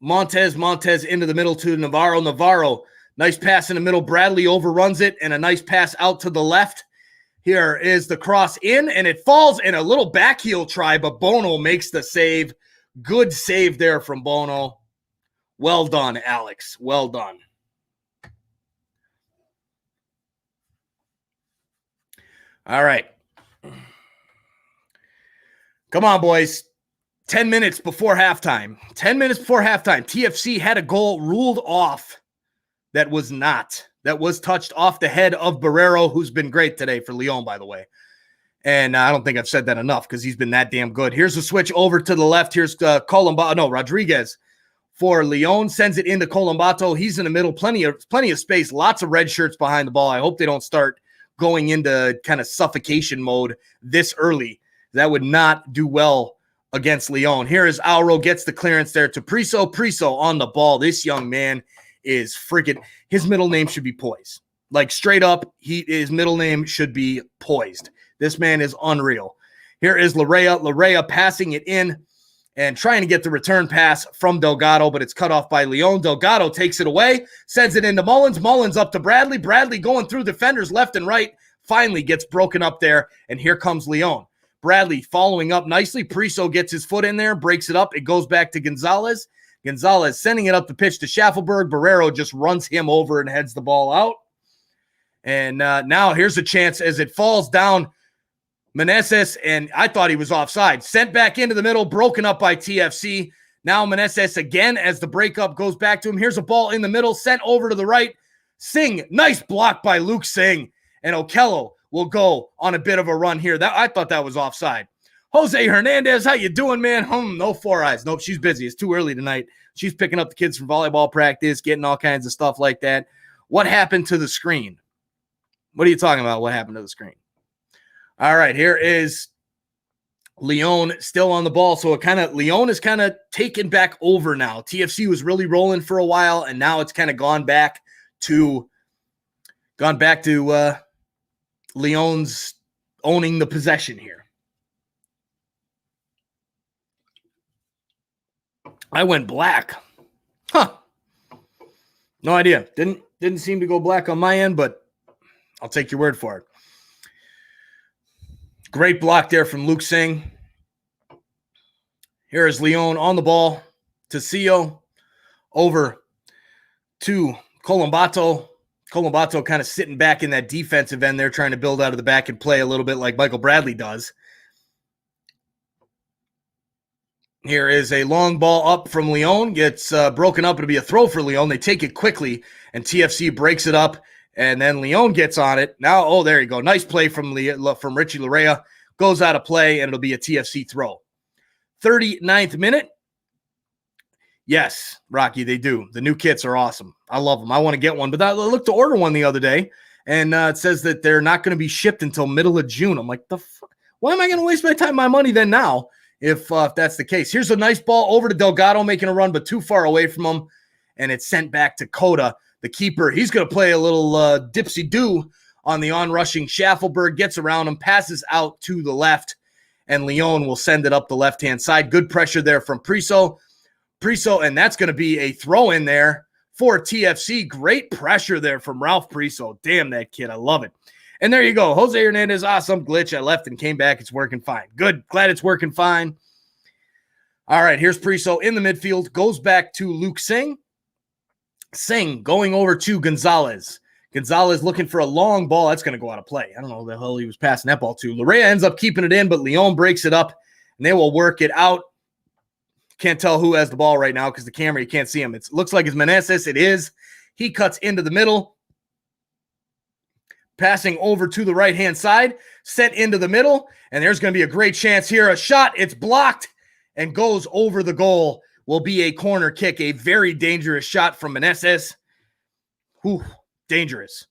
Speaker 1: Montez into the middle to Navarro. Nice pass in the middle. Bradley overruns it, and a nice pass out to the left. Here is the cross in, and it falls in a little back heel try, but Bono makes the save. Good save there from Bono. Well done, Alex. Well done. All right. Come on, boys. 10 minutes before halftime. TFC had a goal ruled off that was touched off the head of Barrero, who's been great today for Leon, by the way. And I don't think I've said that enough because he's been that damn good. Here's a switch over to the left. Here's Rodriguez for Leon. Sends it into Colombato. He's in the middle. Plenty of space. Lots of red shirts behind the ball. I hope they don't start going into kind of suffocation mode this early. That would not do well against Leon. Here is Auro, gets the clearance there to Priso. Priso on the ball. This young man is freaking, his middle name should be Poised. Like straight up, his middle name should be Poised. This man is unreal. Here is Larrea passing it in and trying to get the return pass from Delgado, but it's cut off by Leon. Delgado takes it away, sends it into Mullins. Mullins up to Bradley. Bradley going through defenders left and right. Finally gets broken up there, and here comes Leon. Bradley following up nicely. Priso gets his foot in there, breaks it up. It goes back to Gonzalez. Gonzalez sending it up the pitch to Schaffelberg. Barrero just runs him over and heads the ball out. And now here's a chance as it falls down. Meneses, and I thought he was offside. Sent back into the middle, broken up by TFC. Now Meneses again as the breakup goes back to him. Here's a ball in the middle, sent over to the right. Singh, nice block by Luke Singh. And Okello will go on a bit of a run here. I thought that was offside. Jose Hernandez, how you doing, man? No four eyes. Nope, she's busy. It's too early tonight. She's picking up the kids from volleyball practice, getting all kinds of stuff like that. What happened to the screen? What are you talking about? What happened to the screen? All right, here is Leon still on the ball. So Leon is kind of taken back over now. TFC was really rolling for a while, and now it's kind of gone back to Leon's owning the possession here. I went black. Huh. No idea. Didn't seem to go black on my end, but I'll take your word for it. Great block there from Luke Singh. Here is Leon on the ball. Tecillo over to Colombato. Colombato kind of sitting back in that defensive end there, trying to build out of the back and play a little bit like Michael Bradley does. Here is a long ball up from Leon. Gets broken up. It'll be a throw for Leon. They take it quickly, and TFC breaks it up, and then Leon gets on it. Now, there you go. Nice play from Richie Larrea. Goes out of play, and it'll be a TFC throw. 39th minute. Yes, Rocky, they do. The new kits are awesome. I love them. I want to get one. But I looked to order one the other day, and it says that they're not going to be shipped until middle of June. I'm like, why am I going to waste my money then now if that's the case? Here's a nice ball over to Delgado making a run, but too far away from him, and it's sent back to Coda, the keeper. He's going to play a little dipsy-do on the on-rushing Schaffelberg, gets around him, passes out to the left, and Leon will send it up the left-hand side. Good pressure there from Priso, and that's going to be a throw in there for TFC. Great pressure there from Ralph Priso. Damn that kid. I love it. And there you go. Jose Hernandez, awesome glitch. I left and came back. It's working fine. Good. Glad it's working fine. All right, here's Priso in the midfield. Goes back to Luke Singh. Singh going over to Gonzalez. Gonzalez looking for a long ball. That's going to go out of play. I don't know who the hell he was passing that ball to. Larrea ends up keeping it in, but Leon breaks it up, and they will work it out. Can't tell who has the ball right now because the camera, you can't see him. It looks like it's Meneses. It is. He cuts into the middle. Passing over to the right-hand side, sent into the middle, and there's going to be a great chance here. A shot, it's blocked and goes over the goal. Will be a corner kick, a very dangerous shot from Meneses. Whew, dangerous.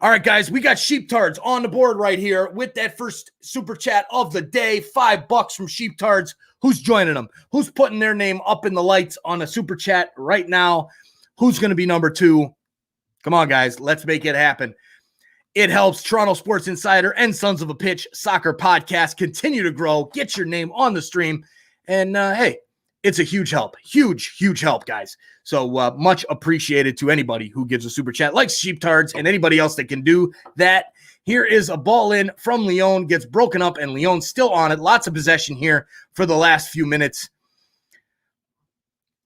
Speaker 1: All right, guys, we got Sheeptards on the board right here with that first super chat of the day. $5 from Sheeptards. Who's joining them? Who's putting their name up in the lights on a super chat right now? Who's going to be number 2? Come on, guys, let's make it happen. It helps Toronto Sports Insider and Sons of a Pitch Soccer Podcast continue to grow. Get your name on the stream. And, hey, it's a huge help. Huge help, guys. So much appreciated to anybody who gives a super chat, like Sheeptards and anybody else that can do that. Here is a ball in from Lyon, gets broken up, and Lyon's still on it. Lots of possession here for the last few minutes.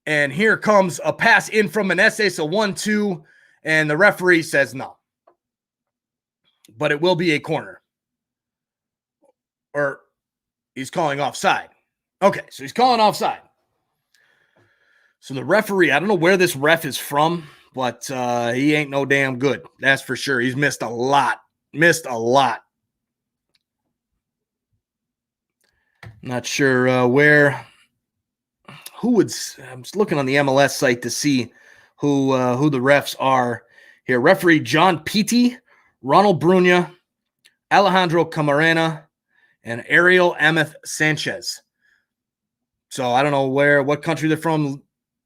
Speaker 1: And here comes a pass in from Meneses, a 1-2, and the referee says no. But it will be a corner. Or he's calling offside. Okay, so he's calling offside. So the referee, I don't know where this ref is from, but he ain't no damn good. That's for sure. He's missed a lot. Not sure where. I'm just looking on the MLS site to see who the refs are here. Referee John Pitti, Ronald Bruna, Alejandro Camarena, and Ariel Ameth Sanchez. So I don't know what country they're from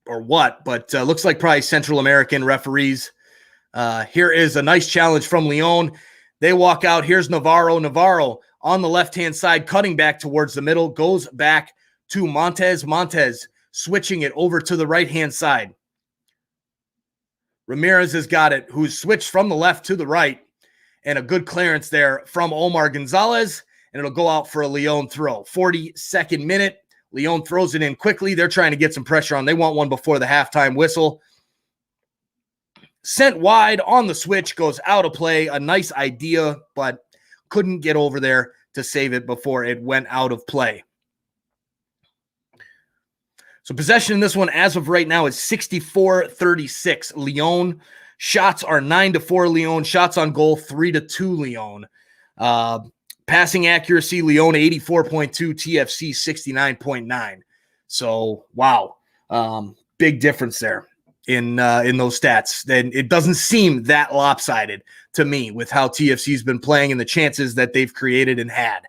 Speaker 1: or what, but looks like probably Central American referees. Here is a nice challenge from Lyon. They walk out. Here's Navarro. Navarro on the left-hand side, cutting back towards the middle, goes back to Montez. Montez switching it over to the right-hand side. Ramirez has got it, who's switched from the left to the right, and a good clearance there from Omar Gonzalez, and it'll go out for a Lyon throw. 42nd minute. Lyon throws it in quickly. They're trying to get some pressure on. They want one before the halftime whistle. Sent wide on the switch, goes out of play. A nice idea, but couldn't get over there to save it before it went out of play. So possession in this one as of right now is 64-36. Lyon. Shots are 9-4 Lyon. Shots on goal 3-2 Lyon. Passing accuracy, Lyon 84.2, TFC 69.9. So, wow. Big difference there in those stats. Then it doesn't seem that lopsided to me with how TFC's been playing and the chances that they've created and had.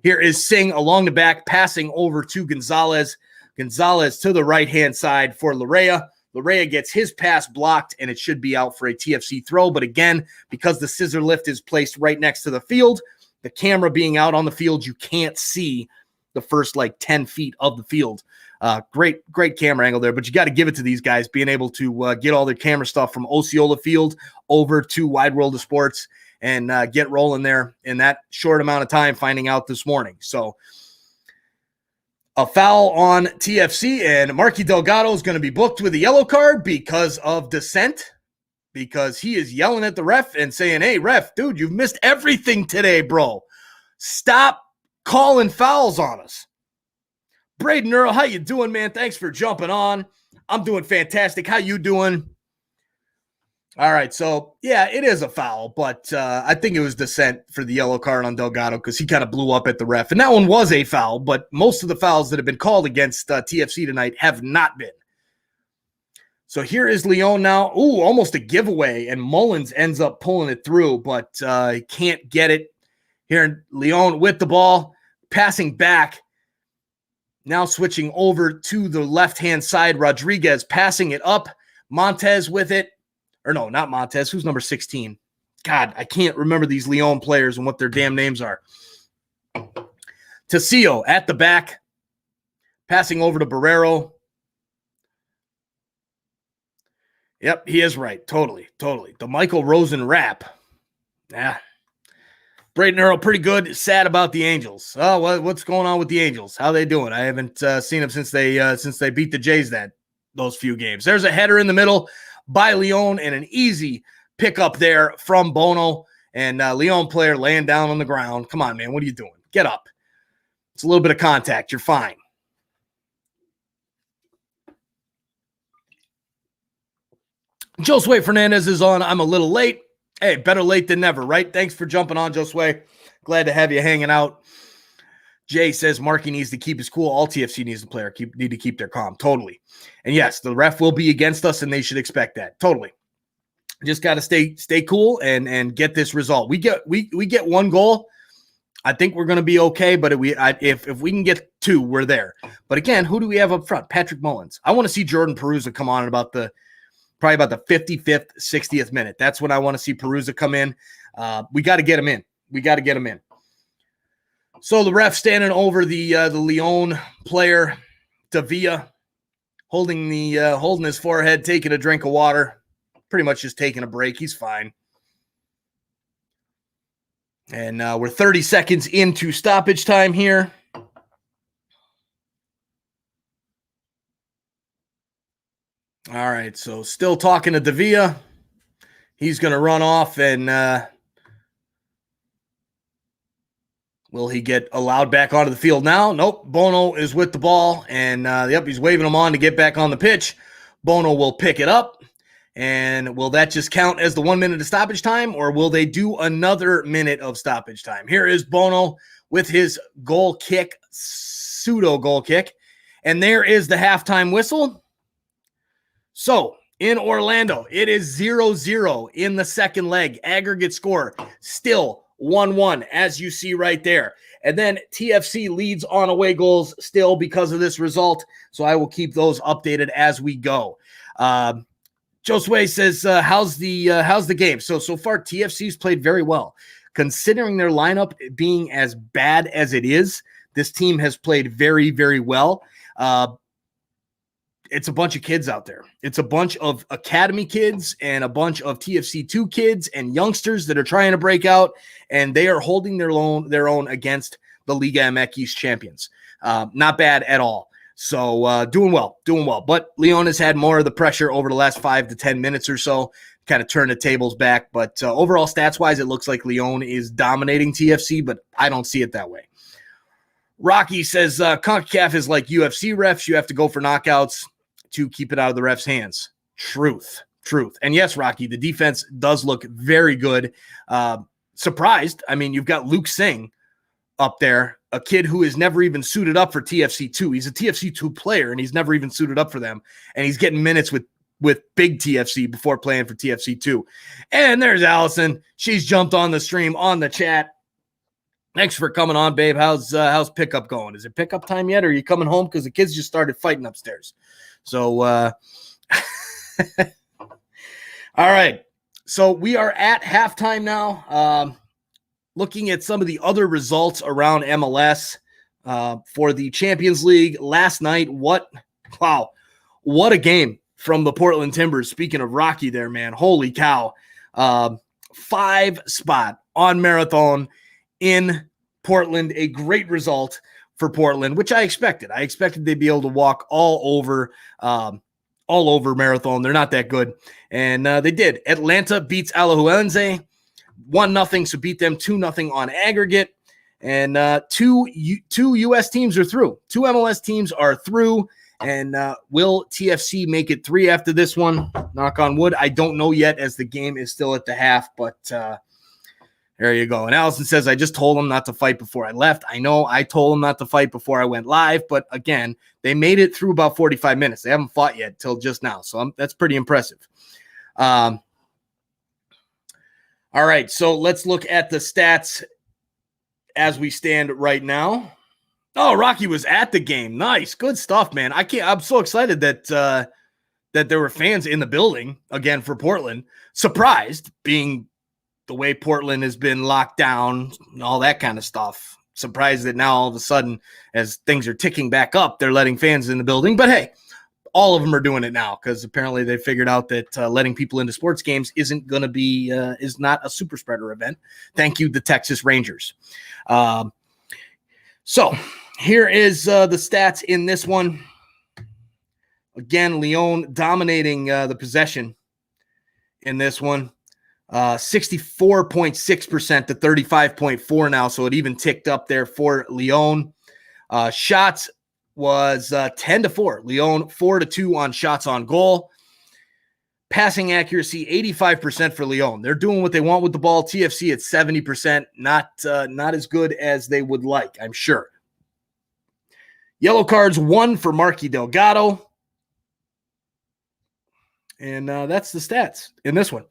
Speaker 1: Here is Singh along the back, passing over to Gonzalez. Gonzalez to the right-hand side for Larea. Larea gets his pass blocked, and it should be out for a TFC throw. But again, because the scissor lift is placed right next to the field, the camera being out on the field, you can't see the first 10 feet of the field. Great camera angle there, but you got to give it to these guys being able to get all their camera stuff from Osceola Field over to Wide World of Sports and get rolling there in that short amount of time, finding out this morning. So a foul on TFC, and Marky Delgado is going to be booked with a yellow card because of dissent, because he is yelling at the ref and saying, hey, ref, dude, you've missed everything today, bro. Stop calling fouls on us. Braden Earl, how you doing, man? Thanks for jumping on. I'm doing fantastic. How you doing? All right, so, yeah, it is a foul, but I think it was dissent for the yellow card on Delgado because he kind of blew up at the ref. And that one was a foul, but most of the fouls that have been called against TFC tonight have not been. So here is Lyon now. Ooh, almost a giveaway, and Mullins ends up pulling it through, but he can't get it. Here, Lyon with the ball, passing back. Now switching over to the left-hand side. Rodriguez passing it up. Montez with it. Or no, not Montez. Who's number 16? God, I can't remember these Lyon players and what their damn names are. Tecillo at the back. Passing over to Barrero. Yep, he is right. Totally. The Michael Rosen rap. Yeah. Braden Earl, pretty good. Sad about the Angels. Oh, what's going on with the Angels? How they doing? I haven't seen them since they beat the Jays those few games. There's a header in the middle by Lyon and an easy pickup there from Bono. And Lyon player laying down on the ground. Come on, man. What are you doing? Get up. It's a little bit of contact. You're fine. Josue Fernandez is on. I'm a little late. Hey, better late than never, right? Thanks for jumping on, Josue. Glad to have you hanging out. Jay says Markey needs to keep his cool. All TFC needs to play need to keep their calm. Totally. And yes, the ref will be against us, and they should expect that. Totally. Just got to stay cool and get this result. We get one goal. I think we're going to be okay, but if we can get 2, we're there. But again, who do we have up front? Patrick Mullins. I want to see Jordan Peruzza come on at probably about the 55th, 60th minute. That's when I want to see Peruzza come in. We got to get him in. So the ref standing over the Lyon player, Davia, holding his forehead, taking a drink of water, pretty much just taking a break. He's fine. And we're 30 seconds into stoppage time here. All right, so still talking to Davia. He's going to run off and will he get allowed back onto the field now? Nope. Bono is with the ball, and he's waving him on to get back on the pitch. Bono will pick it up, and will that just count as the 1 minute of stoppage time, or will they do another minute of stoppage time? Here is Bono with his pseudo goal kick, and there is the halftime whistle. So, in Orlando, it is 0-0 in the second leg. Aggregate score still 1-1, as you see right there. And then TFC leads on away goals still because of this result. So I will keep those updated as we go. Josue says, how's the game? So far, TFC's played very well. Considering their lineup being as bad as it is, this team has played very, very well. It's a bunch of kids out there. It's a bunch of academy kids and a bunch of TFC2 kids and youngsters that are trying to break out, and they are holding their own against the Liga MX champions. Not bad at all. So doing well. But Lyon has had more of the pressure over the last 5 to 10 minutes or so, kind of turn the tables back. But overall stats-wise, it looks like Lyon is dominating TFC, but I don't see it that way. Rocky says Concacaf is like UFC refs. You have to go for knockouts to keep it out of the refs' hands. Truth. And yes, Rocky, the defense does look very good. Surprised. I mean, you've got Luke Singh up there, a kid who is never even suited up for TFC2. He's a TFC2 player, and he's never even suited up for them. And he's getting minutes with big TFC before playing for TFC2. And there's Allison. She's jumped on the stream, on the chat. Thanks for coming on, babe. How's pickup going? Is it pickup time yet, or are you coming home? Because the kids just started fighting upstairs. So, all right. So we are at halftime now. Looking at some of the other results around MLS for the Champions League last night. What a game from the Portland Timbers. Speaking of Rocky there, man, holy cow. 5 spot on Marathon in Portland, a great result for Portland, which I expected. I expected they'd be able to walk all over Marathon. They're not that good, and they did. Atlanta beats Alajuelense 1-0, so beat them 2-0 on aggregate. And two U.S. teams are through. 2 MLS teams are through. And will TFC make it 3 after this one? Knock on wood. I don't know yet, as the game is still at the half, but there you go. And Allison says, I just told him not to fight before I left. I know I told him not to fight before I went live, but again, they made it through about 45 minutes. They haven't fought yet till just now, so that's pretty impressive. All right, so let's look at the stats as we stand right now. Oh, Rocky was at the game. Nice. Good stuff, man. I'm so excited that there were fans in the building again for Portland. Surprised, being the way Portland has been locked down and all that kind of stuff. Surprised that now all of a sudden, as things are ticking back up, they're letting fans in the building. But hey, all of them are doing it now because apparently they figured out that letting people into sports games isn't going to be is not a super spreader event. Thank you, the Texas Rangers. So here is the stats in this one. Again, Lyon dominating the possession in this one. 64.6% to 35.4 now, so it even ticked up there for Lyon. Shots was 10-4. Lyon 4-2 on shots on goal. Passing accuracy, 85% for Lyon. They're doing what they want with the ball. TFC at 70%, not as good as they would like, I'm sure. Yellow cards, 1 for Marky Delgado. And that's the stats in this one.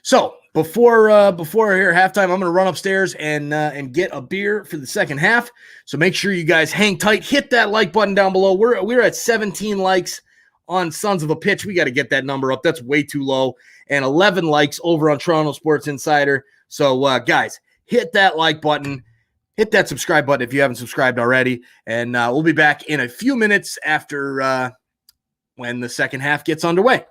Speaker 1: So before here halftime, I'm going to run upstairs and get a beer for the second half. So make sure you guys hang tight. Hit that like button down below. We're at 17 likes on Sons of a Pitch. We got to get that number up. That's way too low. And 11 likes over on Toronto Sports Insider. So guys, hit that like button. Hit that subscribe button if you haven't subscribed already. And we'll be back in a few minutes after when the second half gets underway.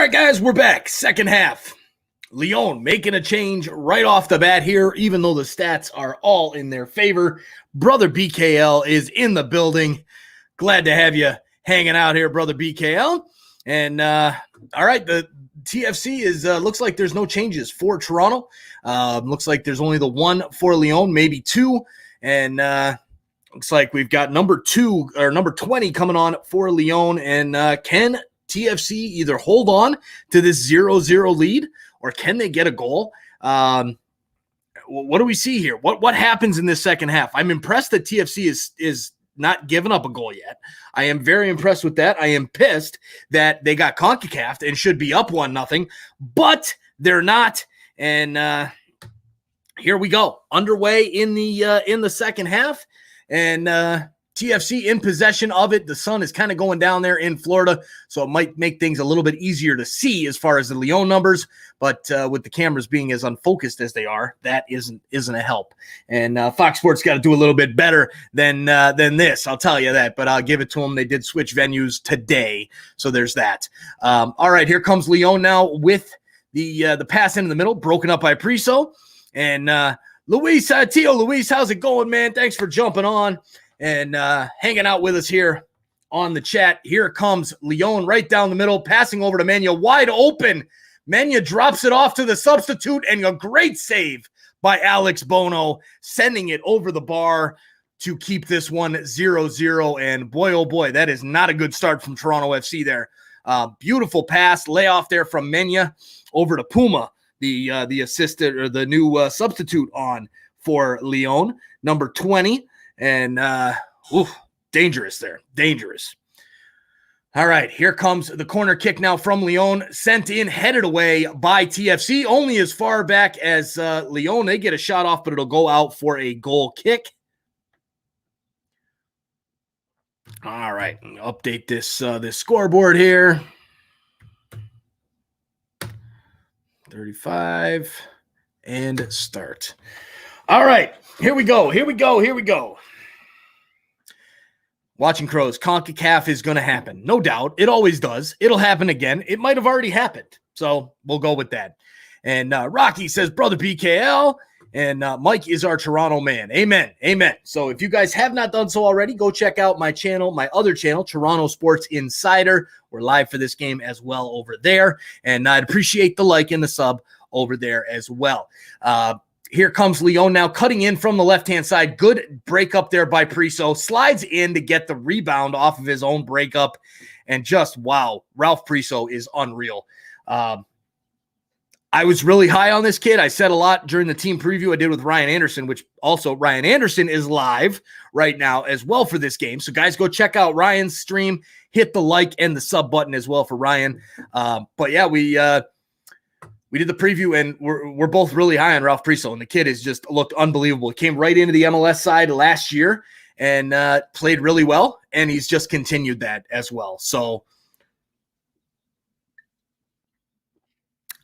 Speaker 1: right, guys, we're back. Second half. Lyon making a change right off the bat here, even though the stats are all in their favor. Brother BKL is in the building. Glad to have you hanging out here, brother BKL. And all right, the TFC is looks like there's no changes for Toronto. Looks like there's only the one for Lyon, maybe two. And looks like we've got number 20 coming on for Lyon. And can TFC either hold on to this 0-0 lead or can they get a goal? What do we see here? What happens in this second half? I'm impressed that TFC is not giving up a goal yet. I am very impressed with that. I am pissed that they got Concacaf and should be up 1-0, but they're not. And here we go, underway in the second half, and TFC in possession of it. The sun is kind of going down there in Florida, so it might make things a little bit easier to see as far as the Lyon numbers. But with the cameras being as unfocused as they are, that isn't a help. And Fox Sports got to do a little bit better than this, I'll tell you that. But I'll give it to them. They did switch venues today, so there's that. All right, here comes Lyon now with the pass into the middle, broken up by Priso. And Luis, Luis, how's it going, man? Thanks for jumping on and hanging out with us here on the chat. Here comes Lyon right down the middle, passing over to Menya, wide open. Menya drops it off to the substitute, and a great save by Alex Bono, sending it over the bar to keep this one 0-0. And boy, oh boy, that is not a good start from Toronto FC there. Beautiful pass, layoff there from Menya over to Puma, the assistant or the new substitute on for Lyon, number 20. And dangerous there, dangerous. All right, here comes the corner kick now from Lyon, sent in, headed away by TFC, only as far back as Lyon. They get a shot off, but it'll go out for a goal kick. All right, update this scoreboard here. 35 and start. All right, here we go. Watching Crows, CONCACAF is going to happen. No doubt. It always does. It'll happen again. It might have already happened. So we'll go with that. And Rocky says, brother BKL. And Mike is our Toronto man. Amen. Amen. So if you guys have not done so already, go check out my channel, my other channel, Toronto Sports Insider. We're live for this game as well over there. And I'd appreciate the like and the sub over there as well. Here comes Lyon now, cutting in from the left-hand side. Good breakup there by Priso. Slides in to get the rebound off of his own breakup. And just, wow, Ralph Priso is unreal. I was really high on this kid. I said a lot during the team preview I did with Ryan Anderson, which also Ryan Anderson is live right now as well for this game. So, guys, go check out Ryan's stream. Hit the like and the sub button as well for Ryan. But, yeah, we did the preview, and we're both really high on Ralph Priso, and the kid has just looked unbelievable. He came right into the MLS side last year and played really well, and he's just continued that as well. So,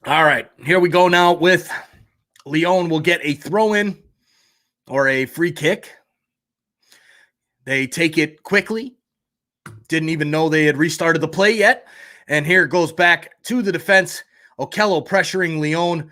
Speaker 1: all right, here we go now with Lyon will get a throw-in or a free kick. They take it quickly. Didn't even know they had restarted the play yet. And here it goes back to the defense. Okello pressuring Lyon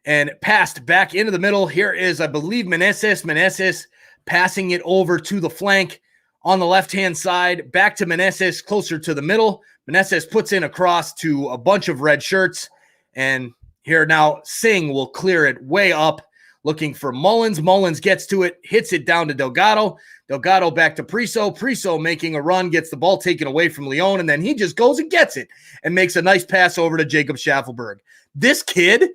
Speaker 1: and passed back into the middle. Here is, I believe, Meneses passing it over to the flank on the left-hand side. Back to Meneses, closer to the middle. Meneses puts in a cross to a bunch of red shirts. And here now Singh will clear it way up, looking for Mullins. Mullins gets to it, hits it down to Delgado. Delgado back to Priso. Priso making a run, gets the ball taken away from Lyon, and then he just goes and gets it and makes a nice pass over to Jacob Schaffelberg. This kid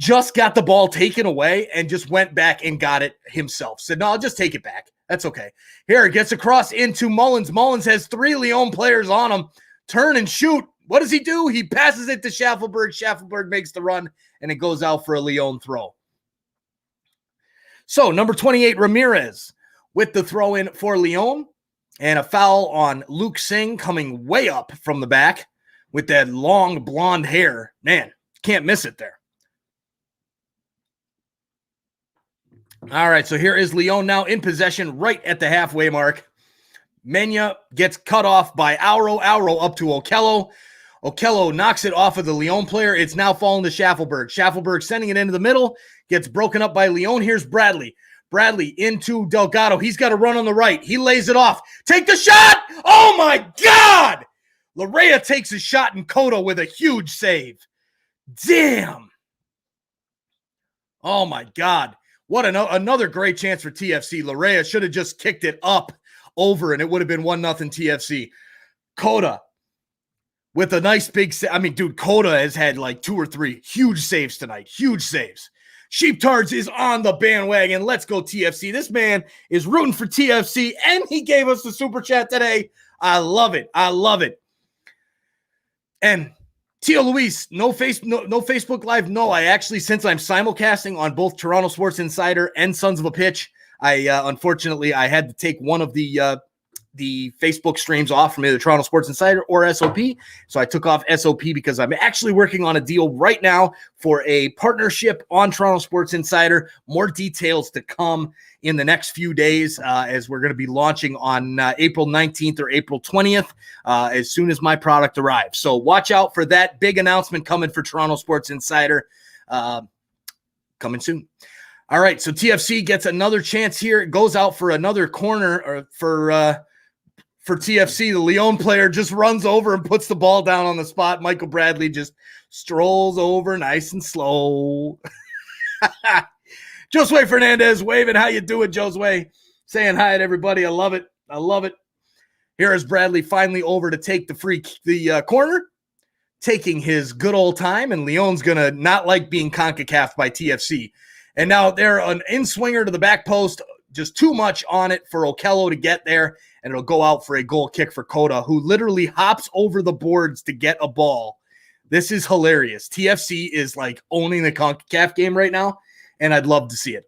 Speaker 1: just got the ball taken away and just went back and got it himself. Said, no, I'll just take it back. That's okay. Here it gets across into Mullins. Mullins has 3 Lyon players on him. Turn and shoot. What does he do? He passes it to Schaffelberg. Schaffelberg makes the run, and it goes out for a Lyon throw. So, number 28, Ramirez, with the throw-in for Lyon, and a foul on Luke Singh coming way up from the back with that long blonde hair. Man, can't miss it there. All right, so here is Lyon now in possession right at the halfway mark. Menya gets cut off by Auro. Auro up to Okello. Okello knocks it off of the Lyon player. It's now falling to Schaffelberg. Schaffelberg sending it into the middle. Gets broken up by Lyon. Here's Bradley. Bradley into Delgado. He's got to run on the right. He lays it off. Take the shot! Oh, my Larea takes a shot, and Cota with a huge save. Damn. Oh, my God. What another great chance for TFC. Larea should have just kicked it up over, and it would have been 1-0 TFC. Cota with a nice big save. I mean, dude, Cota has had like 2 or 3 huge saves tonight. Huge saves. Sheeptards is on the bandwagon. Let's go, TFC. This man is rooting for TFC, and he gave us the super chat today. I love it. I love it. And Tio Luis, no Facebook Live. No, I actually, since I'm simulcasting on both Toronto Sports Insider and Sons of a Pitch, unfortunately I had to take one of the Facebook streams off from either Toronto Sports Insider or SOP. So I took off SOP because I'm actually working on a deal right now for a partnership on Toronto Sports Insider. More details to come in the next few days as we're going to be launching on April 19th or April 20th as soon as my product arrives. So watch out for that big announcement coming for Toronto Sports Insider coming soon. All right, so TFC gets another chance here. It goes out for another corner for TFC. The Lyon player just runs over and puts the ball down on the spot. Michael Bradley just strolls over nice and slow. Josue Fernandez waving. How you doing, Josue? Saying hi to everybody. I love it. I love it. Here is Bradley finally over to take the corner, taking his good old time, and Lyon's going to not like being Concacaf by TFC. And now they're an in-swinger to the back post, just too much on it for Okello to get there, and it'll go out for a goal kick for Cota, who literally hops over the boards to get a ball. This is hilarious. TFC is like owning the CONCACAF game right now, and I'd love to see it.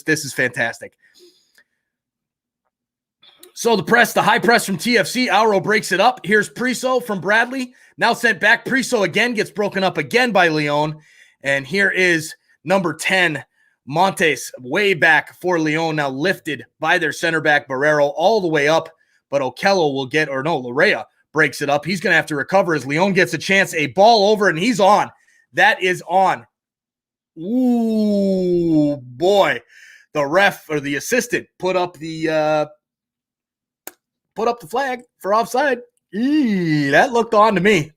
Speaker 1: This is fantastic. So the high press from TFC, Auro breaks it up. Here's Priso from Bradley, now sent back. Priso again gets broken up again by Lyon, and here is number 10, Montes, way back for Lyon, now lifted by their center back, Barrero, all the way up. But Okello will get, or no, Larea breaks it up. He's going to have to recover as Lyon gets a chance. A ball over, and he's on. That is on. Ooh, boy. The ref, or the assistant, put up the flag for offside. That looked on to me.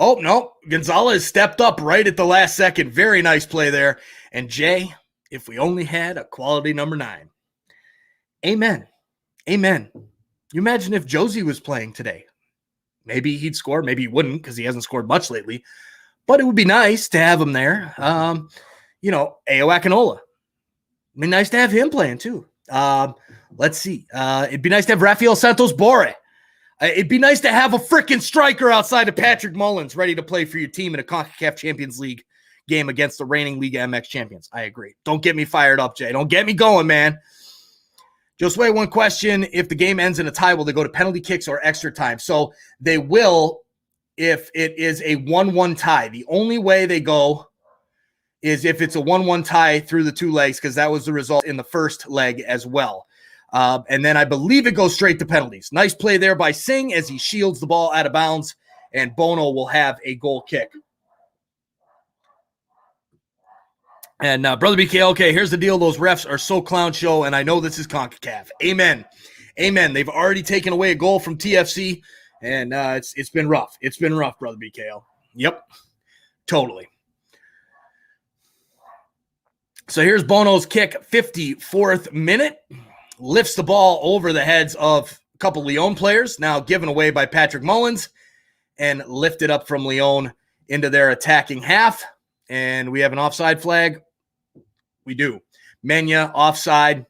Speaker 1: Oh, no. Gonzalez stepped up right at the last second. Very nice play there. And Jay, if we only had a quality number 9. Amen. Amen. You imagine if Josie was playing today. Maybe he'd score. Maybe he wouldn't because he hasn't scored much lately. But it would be nice to have him there. Ayo Akinola. It'd be nice to have him playing too. Let's see. It'd be nice to have Rafael Santos Borre. It'd be nice to have a freaking striker outside of Patrick Mullins ready to play for your team in a Concacaf Champions League game against the reigning Liga MX champions. I agree. Don't get me fired up, Jay. Don't get me going, man. Josue, one question. If the game ends in a tie, will they go to penalty kicks or extra time? So they will if it is a 1-1 tie. The only way they go is if it's a 1-1 tie through the 2 legs, because that was the result in the first leg as well. And then I believe it goes straight to penalties. Nice play there by Singh as he shields the ball out of bounds, and Bono will have a goal kick. And Brother BK, okay, here's the deal. Those refs are so clown show, and I know this is CONCACAF. Amen. Amen. They've already taken away a goal from TFC, and it's been rough. It's been rough, Brother BKL. Yep, totally. So here's Bono's kick, 54th minute. Lifts the ball over the heads of a couple Lyon players, now given away by Patrick Mullins, and lifted up from Lyon into their attacking half. And we have an offside flag. We do. Menya offside.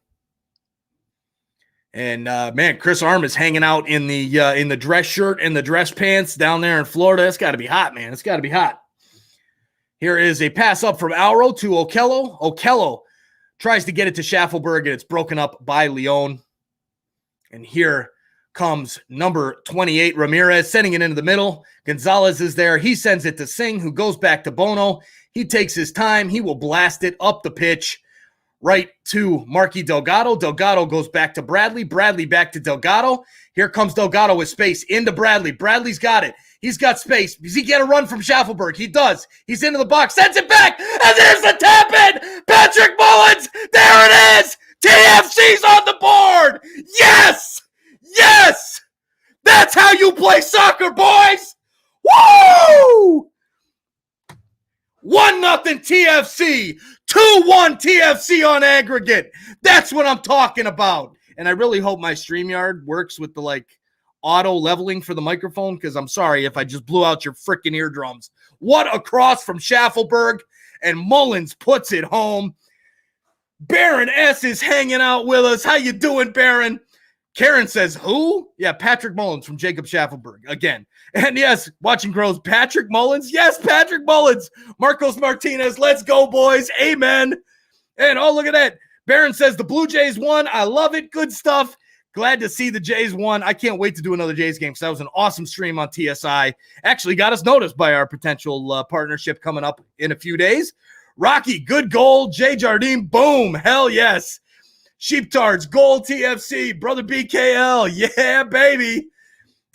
Speaker 1: And man, Chris Arm is hanging out in the dress shirt and the dress pants down there in Florida. It's got to be hot, man. It's got to be hot. Here is a pass up from Auro to Okello. Okello tries to get it to Schaffelberg, and it's broken up by Lyon. And here comes number 28, Ramirez, sending it into the middle. Gonzalez is there. He sends it to Singh, who goes back to Bono. He takes his time. He will blast it up the pitch right to Marky Delgado. Delgado goes back to Bradley. Bradley back to Delgado. Here comes Delgado with space into Bradley. Bradley's got it. He's got space. Does he get a run from Schaffelberg? He does. He's into the box. Sends it back. And there's the tap in. Patrick Mullins. There it is. TFC's on the board. Yes. Yes. That's That's how you play soccer, boys! Woo! 1-0 TFC, 2-1 TFC on aggregate. That's what I'm talking about. And I really hope my StreamYard works with the auto leveling for the microphone, because I'm sorry if I just blew out your freaking eardrums. What a cross from Schaffelberg, and Mullins puts it home. Baron S is hanging out with us. How you doing, Baron? Karen says, who? Yeah, Patrick Mullins from Jacob Schaffelberg again. And yes, watching Grows, Patrick Mullins. Yes, Patrick Mullins. Marcos Martinez, let's go, boys. Amen. And oh, look at that. Baron says the Blue Jays won. I love it. Good stuff. Glad to see the Jays won. I can't wait to do another Jays game because that was an awesome stream on TSI. Actually got us noticed by our potential partnership coming up in a few days. Rocky, good goal. Jay Jardine, boom. Hell yes. Sheeptards, goal TFC. Brother BKL, yeah, baby.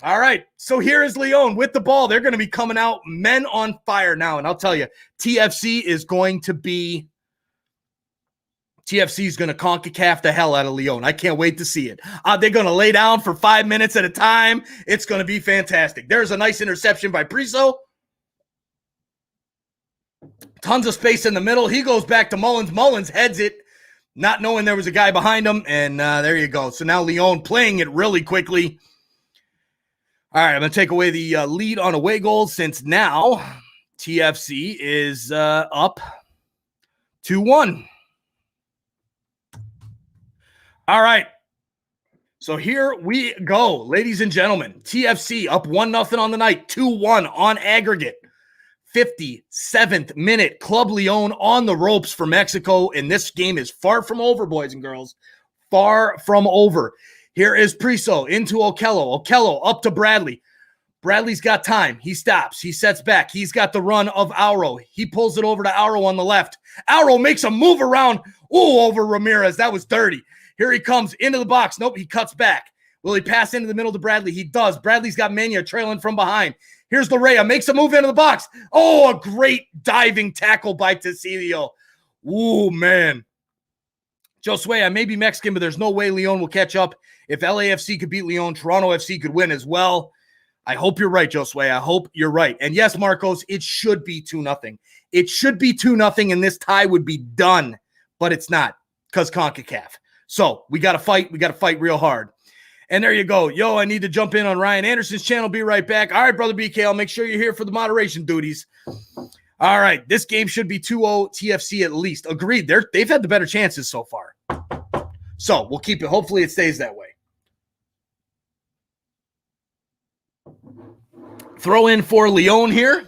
Speaker 1: All right, so here is Leon with the ball. They're going to be coming out men on fire now. And I'll tell you, TFC is going to Concacaf the hell out of Leon. I can't wait to see it. They're going to lay down for 5 minutes at a time. It's going to be fantastic. There's a nice interception by Priso. Tons of space in the middle. He goes back to Mullins. Mullins heads it, not knowing there was a guy behind him. And there you go. So now Leon playing it really quickly. All right, I'm going to take away the lead on away goals since now TFC is up 2-1. All right. So here we go, ladies and gentlemen. TFC up 1-0 on the night, 2-1 on aggregate. 57th minute, Club Leon on the ropes for Mexico, and this game is far from over, boys and girls. Far from over. Here is Priso into Okello. Okello up to Bradley. Bradley's got time. He stops. He sets back. He's got the run of Auro. He pulls it over to Auro on the left. Auro makes a move around. Ooh, over Ramirez. That was dirty. Here he comes into the box. Nope, he cuts back. Will he pass into the middle to Bradley? He does. Bradley's got Mania trailing from behind. Here's Larrea. Makes a move into the box. Oh, a great diving tackle by Tecilio. Ooh, man. Josue, I may be Mexican, but there's no way Leon will catch up. If LAFC could beat Leon, Toronto FC could win as well. I hope you're right, Josue. I hope you're right. And yes, Marcos, it should be 2-0. It should be 2-0, and this tie would be done. But it's not, because CONCACAF. So we got to fight. We got to fight real hard. And there you go. Yo, I need to jump in on Ryan Anderson's channel. Be right back. All right, Brother BK, I'll make sure you're here for the moderation duties. All right, this game should be 2-0 TFC at least. Agreed. They've had the better chances so far. So we'll keep it. Hopefully it stays that way. Throw in for Leon here.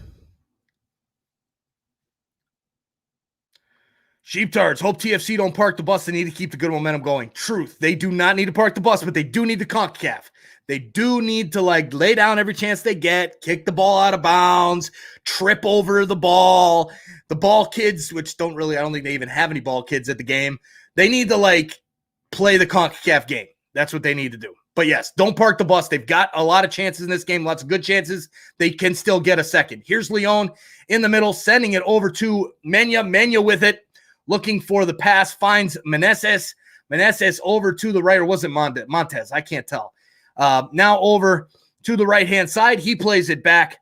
Speaker 1: Sheeptards, hope TFC don't park the bus. They need to keep the good momentum going. Truth. They do not need to park the bus, but they do need to CONCACAF. They do need to lay down every chance they get, kick the ball out of bounds, trip over the ball. The ball kids, which I don't think they even have any ball kids at the game. They need to play the CONCACAF game. That's what they need to do. But yes, don't park the bus. They've got a lot of chances in this game, lots of good chances. They can still get a second. Here's Leon in the middle, sending it over to Mena. Mena with it, looking for the pass, finds Meneses. Meneses over to the right, or was it Montez? I can't tell. Now over to the right-hand side. He plays it back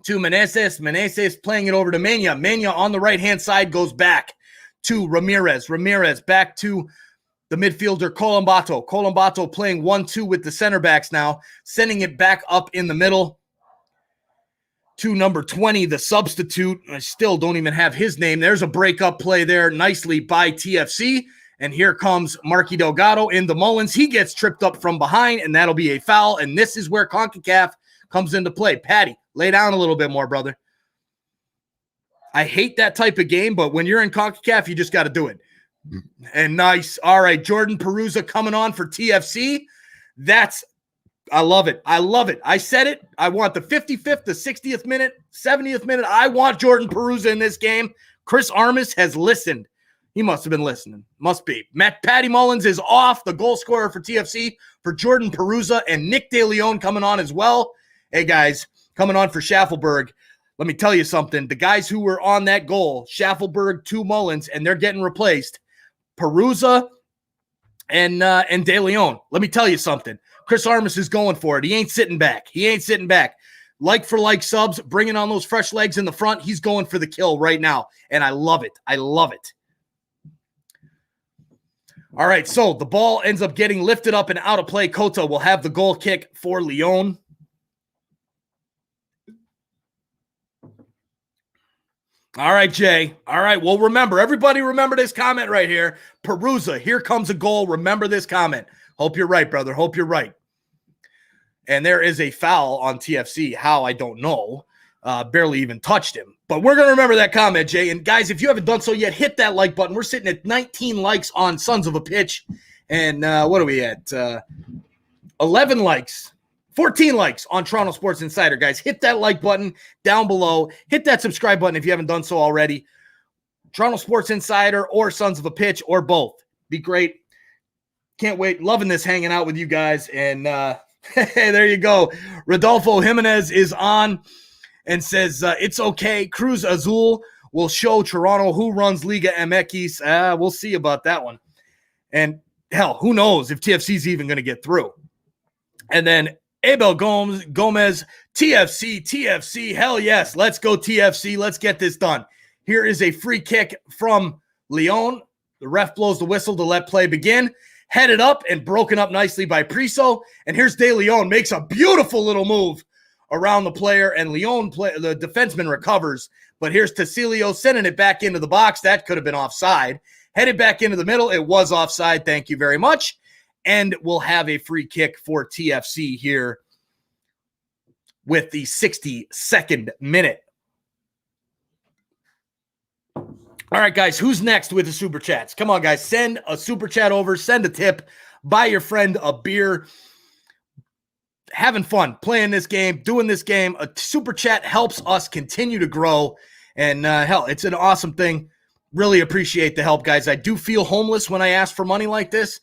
Speaker 1: to Meneses. Meneses playing it over to Mena. Mena on the right-hand side goes back to Ramirez. Ramirez back to the midfielder, Colombato. Colombato playing 1-2 with the center backs now, sending it back up in the middle to number 20, the substitute. I still don't even have his name. There's a breakup play there nicely by TFC. And here comes Marky Delgado in the Mullins. He gets tripped up from behind, and that'll be a foul. And this is where CONCACAF comes into play. Patty, lay down a little bit more, brother. I hate that type of game, but when you're in CONCACAF, you just got to do it. And nice. All right, Jordan Perusa coming on for TFC. I love it. I love it. I said it. I want the 55th, the 60th minute, 70th minute. I want Jordan Perusa in this game. Chris Armas has listened. He must have been listening. Must be. Patty Mullins is off, the goal scorer for TFC, for Jordan Perusa, and Nick De Leon coming on as well. Hey, guys, coming on for Schaffelberg. Let me tell you something. The guys who were on that goal, Schaffelberg to Mullins, and they're getting replaced. Perusa and De Leon. Let me tell you something. Chris Armas is going for it. He ain't sitting back. Like for like subs, bringing on those fresh legs in the front. He's going for the kill right now, and I love it. All right, so the ball ends up getting lifted up and out of play. Cota will have the goal kick for Lyon. All right, Jay. All right, well, everybody remember this comment right here. Perusa, here comes a goal. Remember this comment. Hope you're right, brother. Hope you're right. And there is a foul on TFC. How, I don't know. Barely even touched him. But we're going to remember that comment, Jay. And guys, if you haven't done so yet, hit that like button. We're sitting at 19 likes on Sons of a Pitch. And what are we at? 11 likes. 14 likes on Toronto Sports Insider, guys. Hit that like button down below. Hit that subscribe button if you haven't done so already. Toronto Sports Insider or Sons of a Pitch or both. Be great. Can't wait. Loving this hanging out with you guys. And hey, there you go. Rodolfo Jimenez is on and says, it's okay. Cruz Azul will show Toronto who runs Liga MX. We'll see about that one. And hell, who knows if TFC's even going to get through. And then Abel Gomez, TFC, hell yes, let's go TFC, let's get this done. Here is a free kick from Lyon. The ref blows the whistle to let play begin. Headed up and broken up nicely by Priso. And here's De Leon, makes a beautiful little move around the player, and the defenseman recovers. But here's Tacilio sending it back into the box. That could have been offside. Headed back into the middle. It was offside. Thank you very much. And we'll have a free kick for TFC here with the 62nd minute. All right, guys, who's next with the Super Chats? Come on, guys, send a Super Chat over, send a tip, buy your friend a beer. Having fun playing this game, doing this game. A Super Chat helps us continue to grow. And hell, it's an awesome thing. Really appreciate the help, guys. I do feel homeless when I ask for money like this.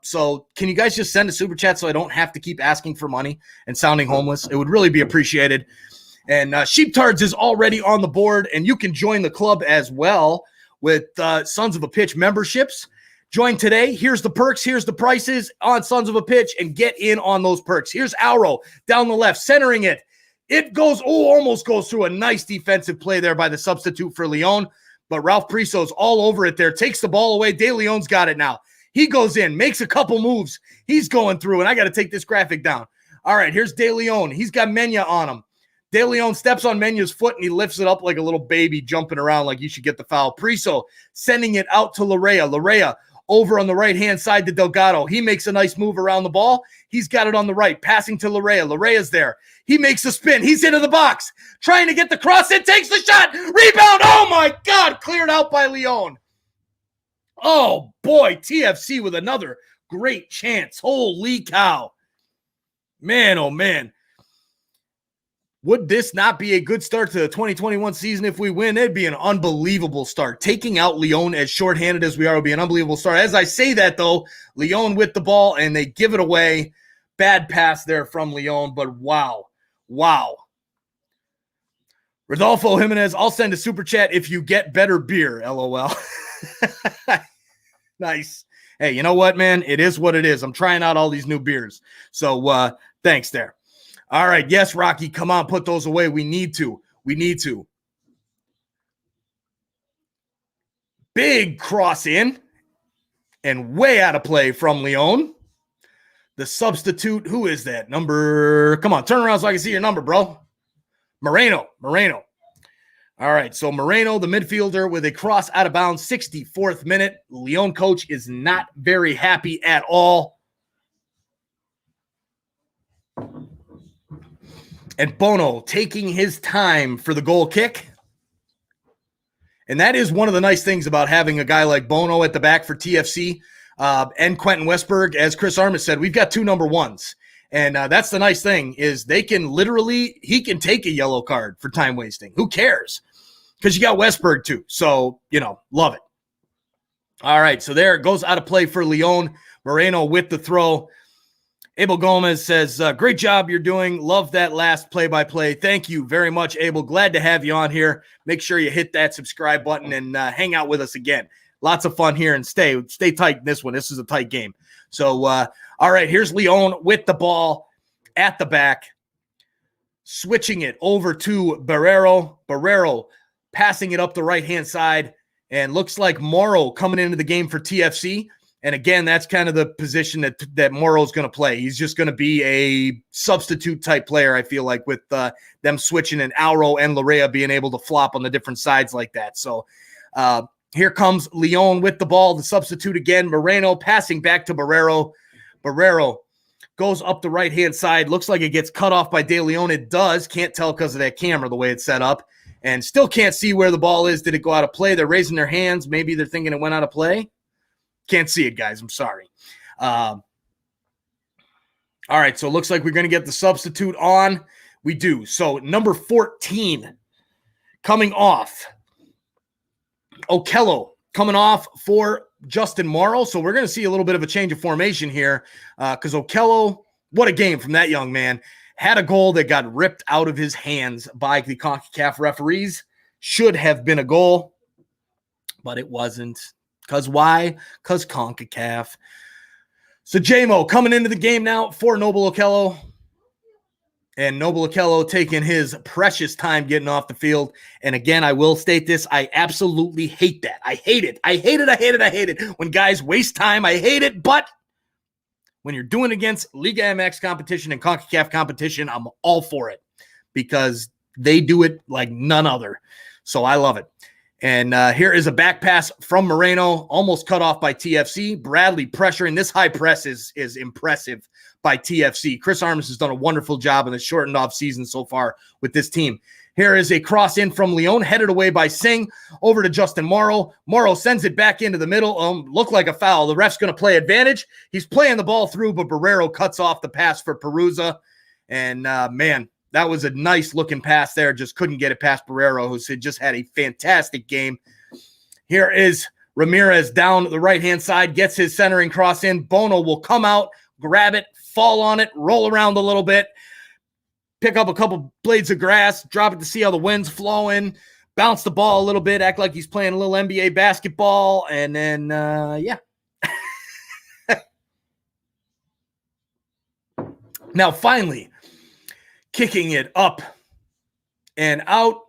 Speaker 1: So can you guys just send a Super Chat so I don't have to keep asking for money and sounding homeless? It would really be appreciated. And Sheeptards is already on the board, and you can join the club as well with Sons of a Pitch memberships. Join today. Here's the perks. Here's the prices on Sons of a Pitch, and get in on those perks. Here's Auro down the left, centering it. It goes, almost goes through a nice defensive play there by the substitute for Lyon. But Ralph Priso's all over it there, takes the ball away. De Leon's got it now. He goes in, makes a couple moves. He's going through, and I got to take this graphic down. All right, here's De Leon. He's got Mena on him. De Leon steps on Mena's foot, and he lifts it up like a little baby, jumping around like you should get the foul. Priso sending it out to Larea. Larea over on the right-hand side to Delgado. He makes a nice move around the ball. He's got it on the right, passing to Larea. Larea's there. He makes a spin. He's into the box, trying to get the cross in, takes the shot. Rebound. Oh, my God. Cleared out by Lyon. Oh, boy. TFC with another great chance. Holy cow. Man, oh, man. Would this not be a good start to the 2021 season if we win? It'd be an unbelievable start. Taking out Lyon as shorthanded as we are would be an unbelievable start. As I say that, though, Lyon with the ball, and they give it away. Bad pass there from Lyon, but wow. Wow. Rodolfo Jimenez, I'll send a Super Chat if you get better beer, LOL. Nice. Hey, you know what, man? It is what it is. I'm trying out all these new beers. So thanks there. All right. Yes, Rocky, come on, put those away. We need to. Big cross in and way out of play from Lyon. The substitute, who is that? Number, come on, turn around so I can see your number, bro. Moreno. All right, so Moreno, the midfielder, with a cross out of bounds, 64th minute. Lyon coach is not very happy at all. And Bono taking his time for the goal kick. And that is one of the nice things about having a guy like Bono at the back for TFC and Quentin Westberg. As Chris Armas said, we've got two number ones. And that's the nice thing is he can take a yellow card for time wasting. Who cares? Because you got Westberg too. So, love it. All right, so there it goes out of play for Lyon. Moreno with the throw. Abel Gomez says, great job you're doing. Love that last play-by-play. Thank you very much, Abel. Glad to have you on here. Make sure you hit that subscribe button and hang out with us again. Lots of fun here, and stay tight in this one. This is a tight game. So, all All right, here's Leon with the ball at the back, switching it over to Barrero. Barrero passing it up the right-hand side, and looks like Morrow coming into the game for TFC. And again, that's kind of the position that Morrow's going to play. He's just going to be a substitute type player, I feel like, with them switching and Auro and Larea being able to flop on the different sides like that. So here comes Leon with the ball, the substitute again. Moreno passing back to Barrero. Barrero goes up the right-hand side. Looks like it gets cut off by De Leon. It does. Can't tell because of that camera, the way it's set up. And still can't see where the ball is. Did it go out of play? They're raising their hands. Maybe they're thinking it went out of play. Can't see it, guys. I'm sorry. All right, so it looks like we're going to get the substitute on. We do. So number 14 coming off. Okello coming off for Justin Morrow. So we're going to see a little bit of a change of formation here because Okello, what a game from that young man. Had a goal that got ripped out of his hands by the Concacaf referees. Should have been a goal, but it wasn't. Because why? Because CONCACAF. So JMO coming into the game now for Noble Okello. And Noble Okello taking his precious time getting off the field. And again, I will state this. I absolutely hate that. I hate it. I hate it. I hate it. I hate it. When guys waste time, I hate it. But when you're doing against Liga MX competition and CONCACAF competition, I'm all for it. Because they do it like none other. So I love it. And here is a back pass from Moreno, almost cut off by TFC. Bradley pressuring. This high press is impressive by TFC. Chris Armas has done a wonderful job in the shortened off season so far with this team. Here is a cross in from Leon, headed away by Singh, over to Justin Morrow. Morrow sends it back into the middle. Looked like a foul. The ref's going to play advantage. He's playing the ball through, but Barrero cuts off the pass for Perusa. And, man, that was a nice-looking pass there. Just couldn't get it past Barrero, who just had a fantastic game. Here is Ramirez down the right-hand side, gets his centering cross in. Bono will come out, grab it, fall on it, roll around a little bit, pick up a couple blades of grass, drop it to see how the wind's flowing, bounce the ball a little bit, act like he's playing a little NBA basketball, and then, yeah. Now, finally, kicking it up and out.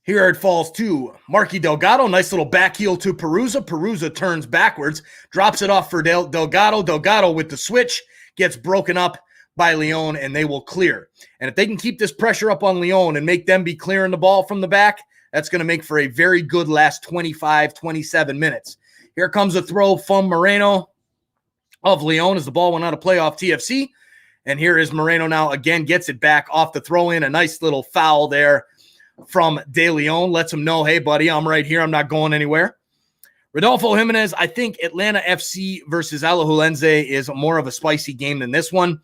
Speaker 1: Here it falls to Marky Delgado. Nice little back heel to Perusa. Perusa turns backwards, drops it off for Delgado. Delgado with the switch gets broken up by Leon, and they will clear. And if they can keep this pressure up on Leon and make them be clearing the ball from the back, that's going to make for a very good last 25, 27 minutes. Here comes a throw from Moreno of Leon as the ball went out of play off TFC. And here is Moreno now again, gets it back off the throw in. A nice little foul there from De Leon. Lets him know, hey, buddy, I'm right here. I'm not going anywhere. Rodolfo Jimenez, I think Atlanta FC versus Alajuelense is more of a spicy game than this one.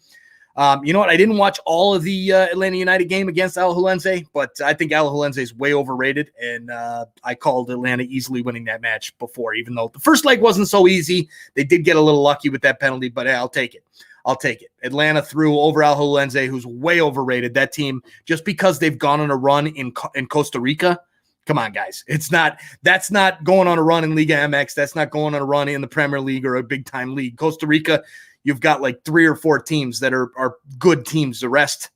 Speaker 1: You know what? I didn't watch all of the Atlanta United game against Alajuelense, but I think Alajuelense is way overrated, and I called Atlanta easily winning that match before, even though the first leg wasn't so easy. They did get a little lucky with that penalty, but hey, I'll take it. I'll take it. Atlanta threw over Alajuelense, who's way overrated. That team, just because they've gone on a run in Costa Rica, come on, guys. That's not going on a run in Liga MX. That's not going on a run in the Premier League or a big-time league. Costa Rica, you've got like 3 or 4 teams that are good teams. The rest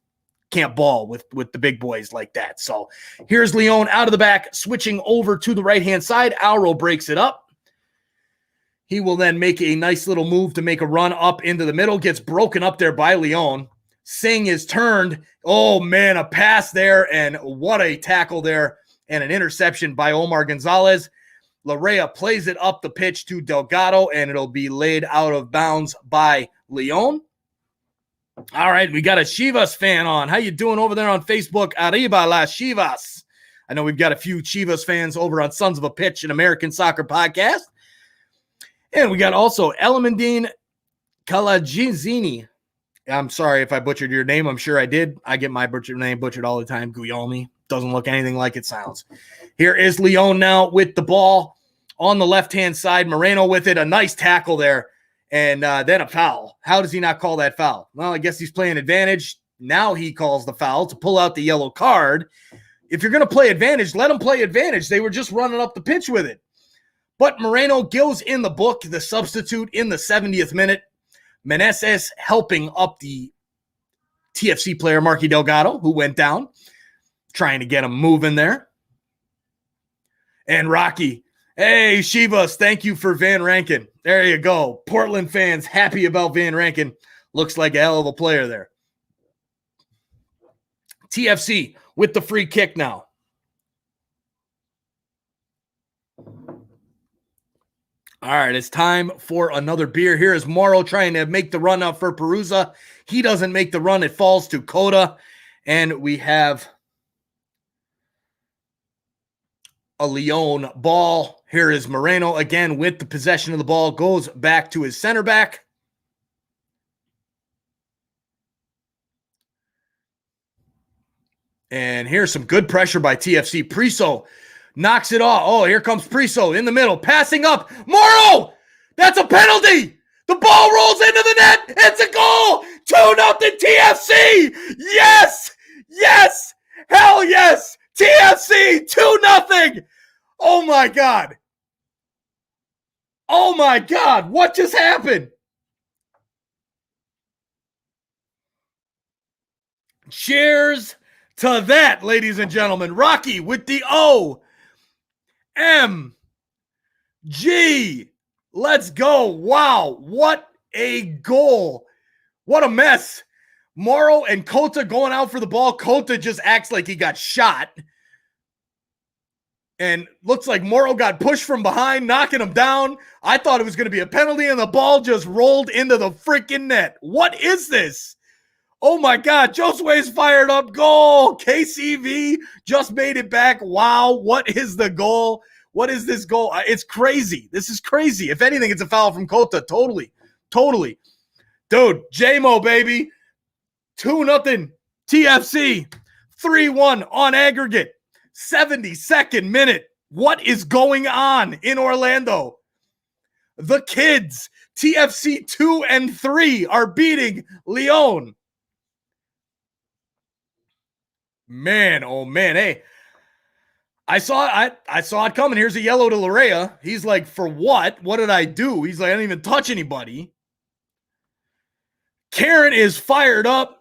Speaker 1: can't ball with the big boys like that. So here's Leon out of the back, switching over to the right-hand side. Auro breaks it up. He will then make a nice little move to make a run up into the middle. Gets broken up there by Leon. Singh is turned. Oh, man, a pass there, and what a tackle there, and an interception by Omar Gonzalez. Larea plays it up the pitch to Delgado, and it'll be laid out of bounds by Leon. All right, we got a Chivas fan on. How you doing over there on Facebook? Arriba las Chivas. I know we've got a few Chivas fans over on Sons of a Pitch, an American soccer podcast. And we got also Elamandine Kalajizini. I'm sorry if I butchered your name. I'm sure I did. I get my name butchered all the time. Guillaume. Doesn't look anything like it sounds. Here is Leon now with the ball on the left-hand side. Moreno with it. A nice tackle there. And then a foul. How does he not call that foul? Well, I guess he's playing advantage. Now he calls the foul to pull out the yellow card. If you're going to play advantage, let them play advantage. They were just running up the pitch with it. But Moreno goes in the book, the substitute in the 70th minute, Meneses helping up the TFC player Marky Delgado, who went down, trying to get him moving there. And Rocky, hey, Shivas, thank you for Van Rankin. There you go. Portland fans happy about Van Rankin. Looks like a hell of a player there. TFC with the free kick now. All right, it's time for another beer. Here is Morrow trying to make the run up for Perusa. He doesn't make the run. It falls to Coda. And we have a Leon ball. Here is Moreno again with the possession of the ball. Goes back to his center back. And here's some good pressure by TFC. Priso knocks it off. Oh, here comes Priso in the middle. Passing up. Morrow! That's a penalty! The ball rolls into the net. It's a goal! 2-0 TFC! Yes! Yes! Hell yes! TFC! 2-0! Oh my God. Oh my God. What just happened? Cheers to that, ladies and gentlemen. Rocky with the OMG. Let's go. Wow. What a goal. What a mess. Morrow and Kota going out for the ball. Kota just acts like he got shot. And looks like Morrow got pushed from behind, knocking him down. I thought it was going to be a penalty, and the ball just rolled into the freaking net. What is this? Oh my God, Josue's fired up. Goal. KCV just made it back. Wow, what is the goal? What is this goal? It's crazy. This is crazy. If anything, it's a foul from Kota. Totally. Dude, J-Mo, baby. 2-0 TFC. 3-1 on aggregate. 72nd minute. What is going on in Orlando? The kids, TFC 2 and 3, are beating Leon. Man, oh man, hey. I saw it coming. Here's a yellow to Larea. He's like, for what? What did I do? He's like, I didn't even touch anybody. Karen is fired up.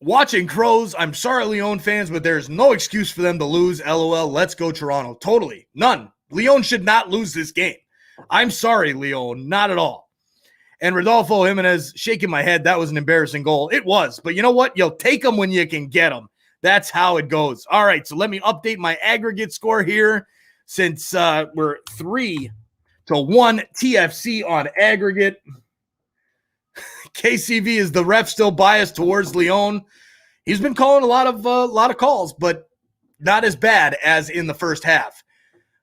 Speaker 1: Watching Crows. I'm sorry, Leon fans, but there's no excuse for them to lose. LOL. Let's go, Toronto. Totally. None. Leon should not lose this game. I'm sorry, Leon. Not at all. And Rodolfo Jimenez shaking my head. That was an embarrassing goal. It was. But you know what? You'll take them when you can get them. That's how it goes. All right, so let me update my aggregate score here since we're 3-1 TFC on aggregate. KCV is the ref still biased towards Leon. He's been calling a lot of calls, but not as bad as in the first half.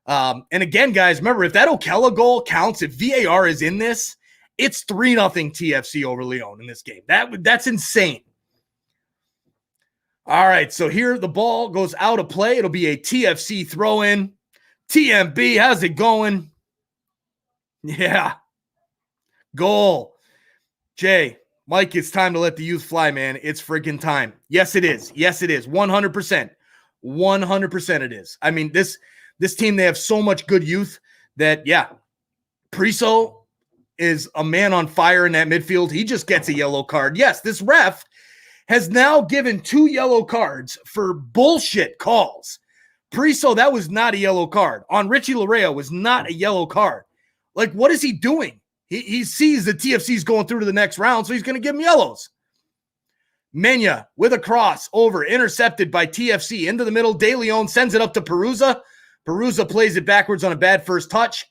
Speaker 1: And again, guys, remember, if that Okela goal counts, if VAR is in this, it's 3-0 TFC over Leon in this game. That's insane. All right, so here the ball goes out of play. It'll be a TFC throw-in. TMB, how's it going? Yeah. Goal. Jay, Mike, it's time to let the youth fly, man. It's freaking time. Yes, it is. Yes, it is. 100%. 100% it is. I mean, this team, they have so much good youth that, yeah, Priso is a man on fire in that midfield. He just gets a yellow card. Yes, this ref has now given 2 yellow cards for bullshit calls. Priso, that was not a yellow card. On Richie Larea was not a yellow card. Like, what is he doing? He sees the TFC's going through to the next round, so he's going to give him yellows. Mena with a cross over, intercepted by TFC into the middle. De Leon sends it up to Perusa. Perusa plays it backwards on a bad first touch.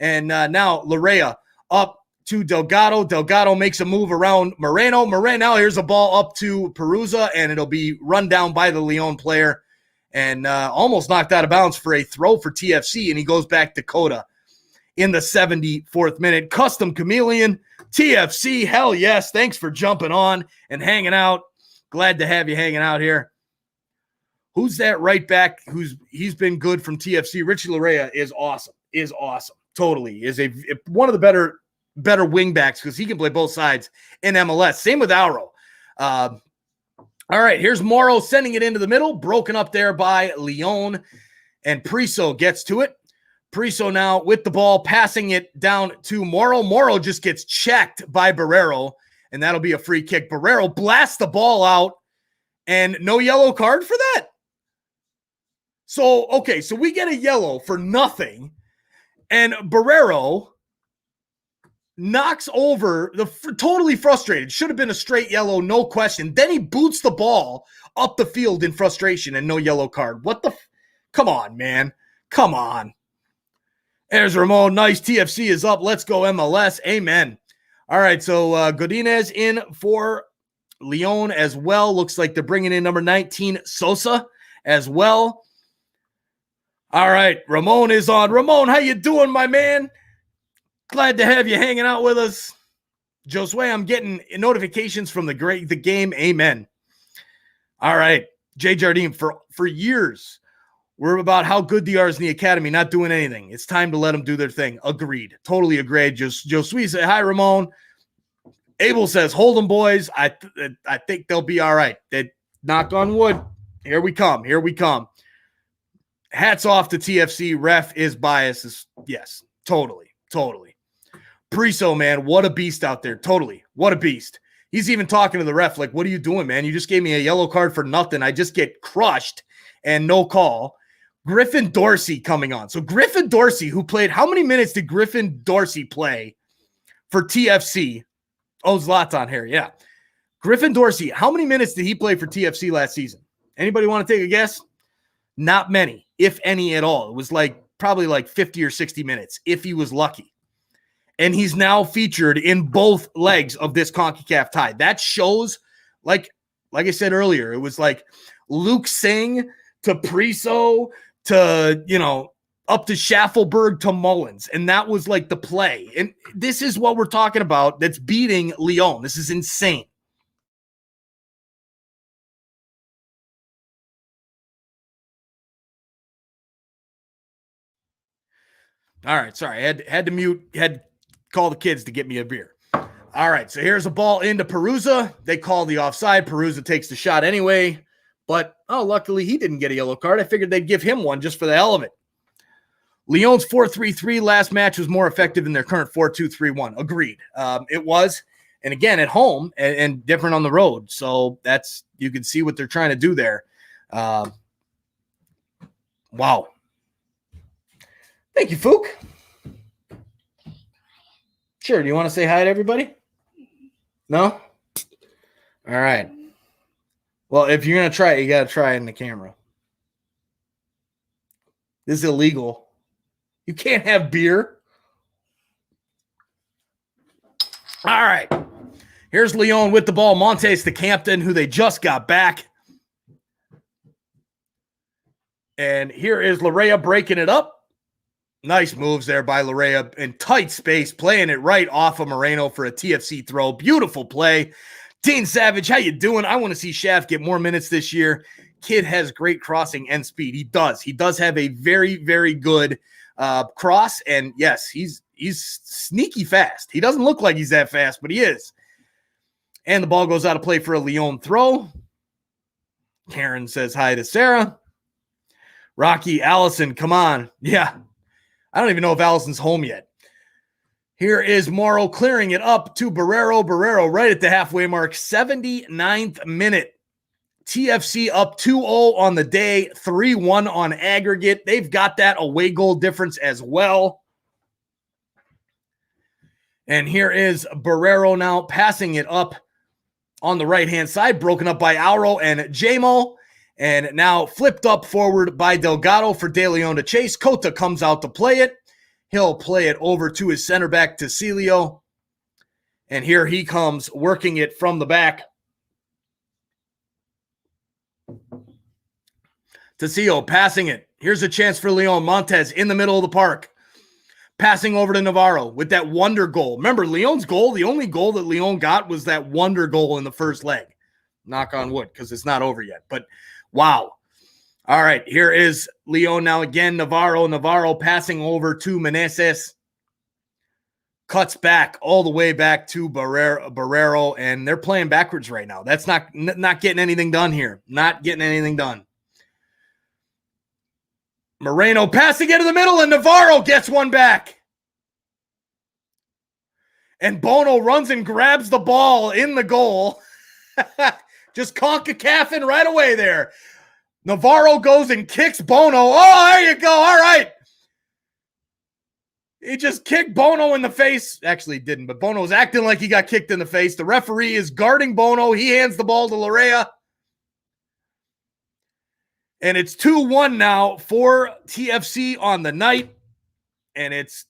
Speaker 1: And now Larea up to Delgado. Delgado makes a move around Moreno. Moreno, here's a ball up to Perusa, and it'll be run down by the Leon player and almost knocked out of bounds for a throw for TFC, and he goes back to Coda in the 74th minute. Custom Chameleon, TFC, hell yes. Thanks for jumping on and hanging out. Glad to have you hanging out here. Who's that right back? He's been good from TFC. Richie Larea is awesome. Totally. Is one of the better wing backs because he can play both sides in MLS. Same with Auro. All right, here's Morrow sending it into the middle, broken up there by Leon, and Priso gets to it. Priso now with the ball, passing it down to Morrow. Morrow just gets checked by Barrero, and that'll be a free kick. Barrero blasts the ball out, and no yellow card for that. So, okay, so we get a yellow for nothing, and Barrero knocks over totally frustrated. Should have been a straight yellow, no question. Then he boots the ball up the field in frustration and no yellow card. What the come on, man. Come on. There's Ramon. Nice. TFC is up. Let's go MLS. Amen. All right, so Godinez in for Leon as well. Looks like they're bringing in number 19, Sosa, as well. All right, Ramon is on. Ramon, how you doing, my man? Glad to have you hanging out with us. Josue, I'm getting notifications from the game. Amen. All right, Jay Jardine, for years, we're about how good they are in the academy, not doing anything. It's time to let them do their thing. Agreed. Totally agreed. Josue say, hi, Ramon. Abel says, hold them, boys. I think they'll be all right. They knock on wood. Here we come. Here we come. Hats off to TFC. Ref is biased. Yes, totally. Priso, man, what a beast out there. Totally. What a beast. He's even talking to the ref like, what are you doing, man? You just gave me a yellow card for nothing. I just get crushed and no call. Griffin Dorsey coming on. So Griffin Dorsey, who played, how many minutes did Griffin Dorsey play for TFC? Oh, Zlatan here. Yeah. Griffin Dorsey, how many minutes did he play for TFC last season? Anybody want to take a guess? Not many, if any at all. It was probably 50 or 60 minutes, if he was lucky. And he's now featured in both legs of this CONCACAF tie. That shows, like I said earlier, it was like Luke Singh to Priso to, up to Schaffelberg to Mullins. And that was like the play. And this is what we're talking about that's beating Lyon. This is insane. All right, sorry. I had to mute, had to call the kids to get me a beer. All right, so here's a ball into Perusa. They call the offside. Perusa takes the shot anyway, but luckily he didn't get a yellow card. I figured they'd give him one just for the hell of it. Lyon's 4-3-3 last match was more effective than their current 4-2-3-1. Agreed. It was, and again at home and different on the road. So that's, you can see what they're trying to do there. Wow. Thank you, Fook. Sure. Do you want to say hi to everybody? No? All right. Well, if you're going to try it, you got to try it in the camera. This is illegal. You can't have beer. All right. Here's Lyon with the ball. Montes to Campton, who they just got back. And here is Larea breaking it up. Nice moves there by Larea in tight space, playing it right off of Moreno for a TFC throw. Beautiful play. Dean Savage, how you doing? I want to see Shaft get more minutes this year. Kid has great crossing and speed. He does. He does have a very, very good cross. And yes, he's sneaky fast. He doesn't look like he's that fast, but he is. And the ball goes out of play for a Lyon throw. Karen says hi to Sarah. Rocky, Allison, come on. Yeah. I don't even know if Allison's home yet. Here is Morrow clearing it up to Barrero. Barrero right at the halfway mark. 79th minute. TFC up 2-0 on the day. 3-1 on aggregate. They've got that away goal difference as well. And here is Barrero now passing it up on the right-hand side. Broken up by Auro and Jamo. And now flipped up forward by Delgado for De Leon to chase. Cota comes out to play it. He'll play it over to his center back, Tecilio. And here he comes, working it from the back. Tecilio passing it. Here's a chance for Leon. Montes in the middle of the park. Passing over to Navarro with that wonder goal. Remember, Leon's goal, the only goal that Leon got was that wonder goal in the first leg. Knock on wood, because it's not over yet. But wow. All right, here is Leon now again. Navarro passing over to Meneses. Cuts back all the way back to Barrero, and they're playing backwards right now. That's not getting anything done here. Not getting anything done. Moreno passing into the middle, and Navarro gets one back. And Bono runs and grabs the ball in the goal. Just Concacafing right away there. Navarro goes and kicks Bono. Oh, there you go. All right. He just kicked Bono in the face. Actually, he didn't, but Bono's acting like he got kicked in the face. The referee is guarding Bono. He hands the ball to Larea. And it's 2-1 now for TFC on the night. And it's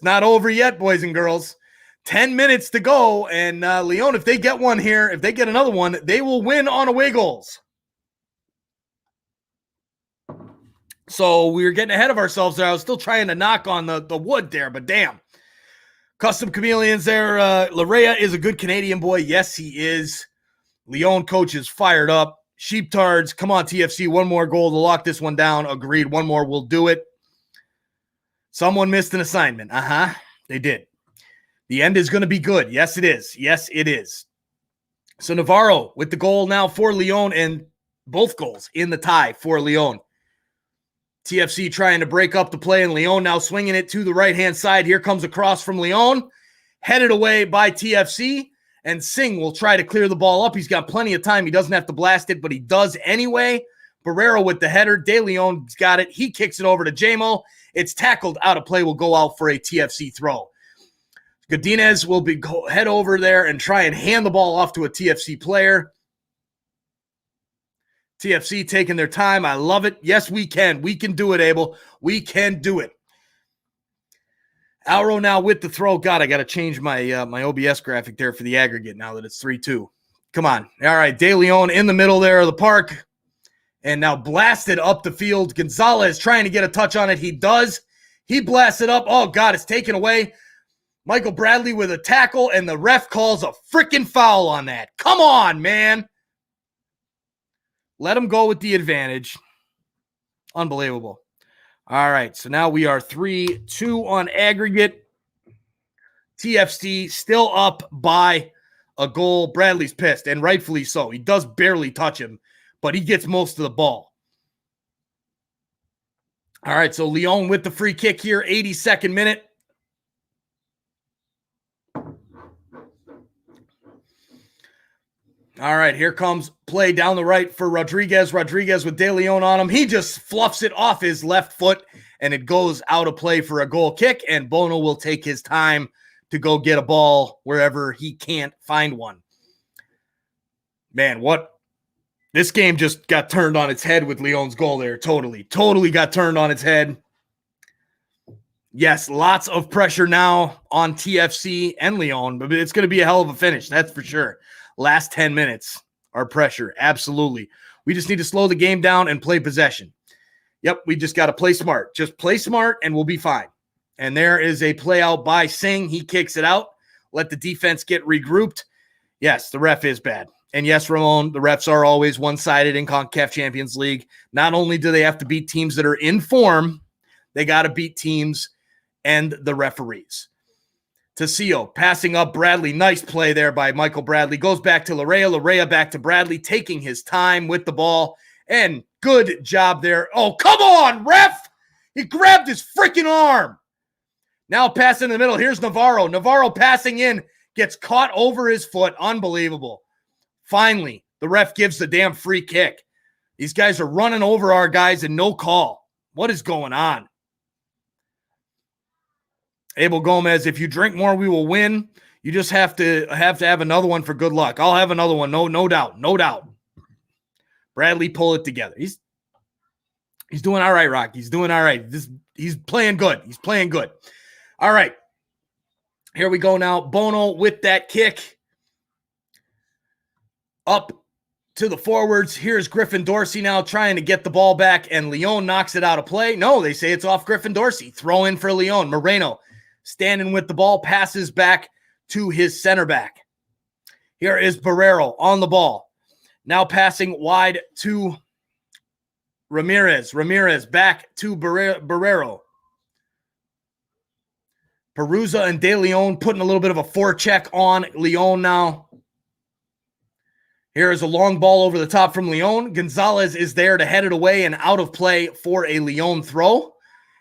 Speaker 1: not over yet, boys and girls. 10 minutes to go. And Leon, if they get one here, if they get another one, they will win on away goals. So we were getting ahead of ourselves there. I was still trying to knock on the wood there, but damn. Custom Chameleons there. Larea is a good Canadian boy. Yes, he is. Leon coach is fired up. Sheeptards, come on, TFC. One more goal to lock this one down. Agreed. One more will do it. Someone missed an assignment. They did. The end is going to be good. Yes, it is. Yes, it is. So Navarro with the goal now for Leon, and both goals in the tie for Leon. TFC trying to break up the play, and Leon now swinging it to the right-hand side. Here comes a cross from Leon, headed away by TFC, and Singh will try to clear the ball up. He's got plenty of time. He doesn't have to blast it, but he does anyway. Barrero with the header. De Leon's got it. He kicks it over to Jamo. It's tackled out of play. Will go out for a TFC throw. Godinez will head over there and try and hand the ball off to a TFC player. TFC taking their time. I love it. Yes, we can. We can do it, Abel. We can do it. Alro now with the throw. God, I got to change my my OBS graphic there for the aggregate now that it's 3-2. Come on. All right, De Leon in the middle there of the park. And now blasted up the field. Gonzalez trying to get a touch on it. He does. He blasts it up. Oh, God, it's taken away. Michael Bradley with a tackle, and the ref calls a freaking foul on that. Come on, man. Let him go with the advantage. Unbelievable. All right, so now we are 3-2 on aggregate. TFC still up by a goal. Bradley's pissed, and rightfully so. He does barely touch him, but he gets most of the ball. All right, so Leon with the free kick here, 82nd minute. All right, here comes play down the right for Rodriguez. Rodriguez with De Leon on him. He just fluffs it off his left foot, and it goes out of play for a goal kick, and Bono will take his time to go get a ball wherever he can't find one. Man, what? This game just got turned on its head with Leon's goal there. Totally got turned on its head. Yes, lots of pressure now on TFC and Leon, but it's going to be a hell of a finish, that's for sure. Last 10 minutes are pressure. Absolutely. We just need to slow the game down and play possession. Yep, we just got to play smart. Just play smart and we'll be fine. And there is a play out by Singh. He kicks it out. Let the defense get regrouped. Yes, the ref is bad. And yes, Ramon, the refs are always one-sided in Concacaf Champions League. Not only do they have to beat teams that are in form, they got to beat teams and the referees. Tasillo passing up Bradley. Nice play there by Michael Bradley. Goes back to Larea. Larea back to Bradley, taking his time with the ball. And good job there. Oh, come on, ref! He grabbed his freaking arm. Now pass in the middle. Here's Navarro. Navarro passing in. Gets caught over his foot. Unbelievable. Finally, the ref gives the damn free kick. These guys are running over our guys and no call. What is going on? Abel Gomez, if you drink more, we will win. You just have to have another one for good luck. I'll have another one. No doubt. Bradley, pull it together. He's doing all right, Rock. He's doing all right. He's playing good. He's playing good. All right. Here we go now. Bono with that kick. Up to the forwards. Here's Griffin Dorsey now trying to get the ball back, and Leon knocks it out of play. No, they say it's off Griffin Dorsey. Throw in for Leon. Moreno standing with the ball, passes back to his center back. Here is Barrero on the ball. Now passing wide to Ramirez. Ramirez back to Barrero. Perusa and De Leon putting a little bit of a forecheck on Leon now. Here is a long ball over the top from Leon. Gonzalez is there to head it away and out of play for a Leon throw.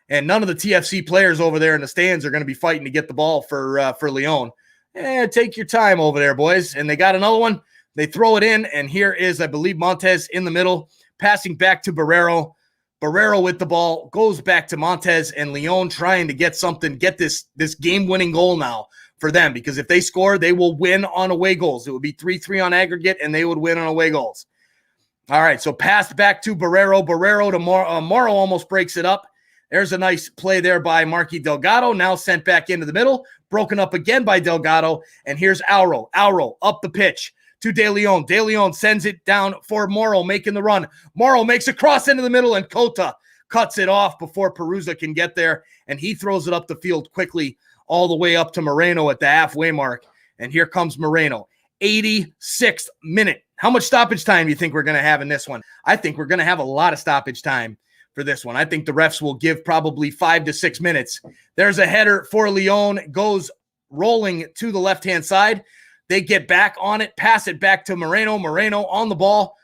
Speaker 1: And none of the TFC players over there in the stands are going to be fighting to get the ball for Leon. Take your time over there, boys. And they got another one. They throw it in, and here is, I believe, Montez in the middle, passing back to Barrero. Barrero with the ball, goes back to Montez, and Leon trying to get something, get this game-winning goal now for them, because if they score, they will win on away goals. It would be 3-3 on aggregate, and they would win on away goals. All right, so passed back to Barrero. Barrero to Morrow almost breaks it up. There's a nice play there by Marky Delgado, now sent back into the middle, broken up again by Delgado, and here's Auro. Auro up the pitch to De Leon. De Leon sends it down for Morrow, making the run. Morrow makes a cross into the middle, and Cota cuts it off before Perusa can get there, and he throws it up the field quickly all the way up to Moreno at the halfway mark. And here comes Moreno. 86th minute. How much stoppage time do you think we're going to have in this one? I think we're going to have a lot of stoppage time for this one. I think the refs will give probably 5 to 6 minutes. There's a header for Leon, goes rolling to the left-hand side. They get back on it, pass it back to Moreno. Moreno on the ball,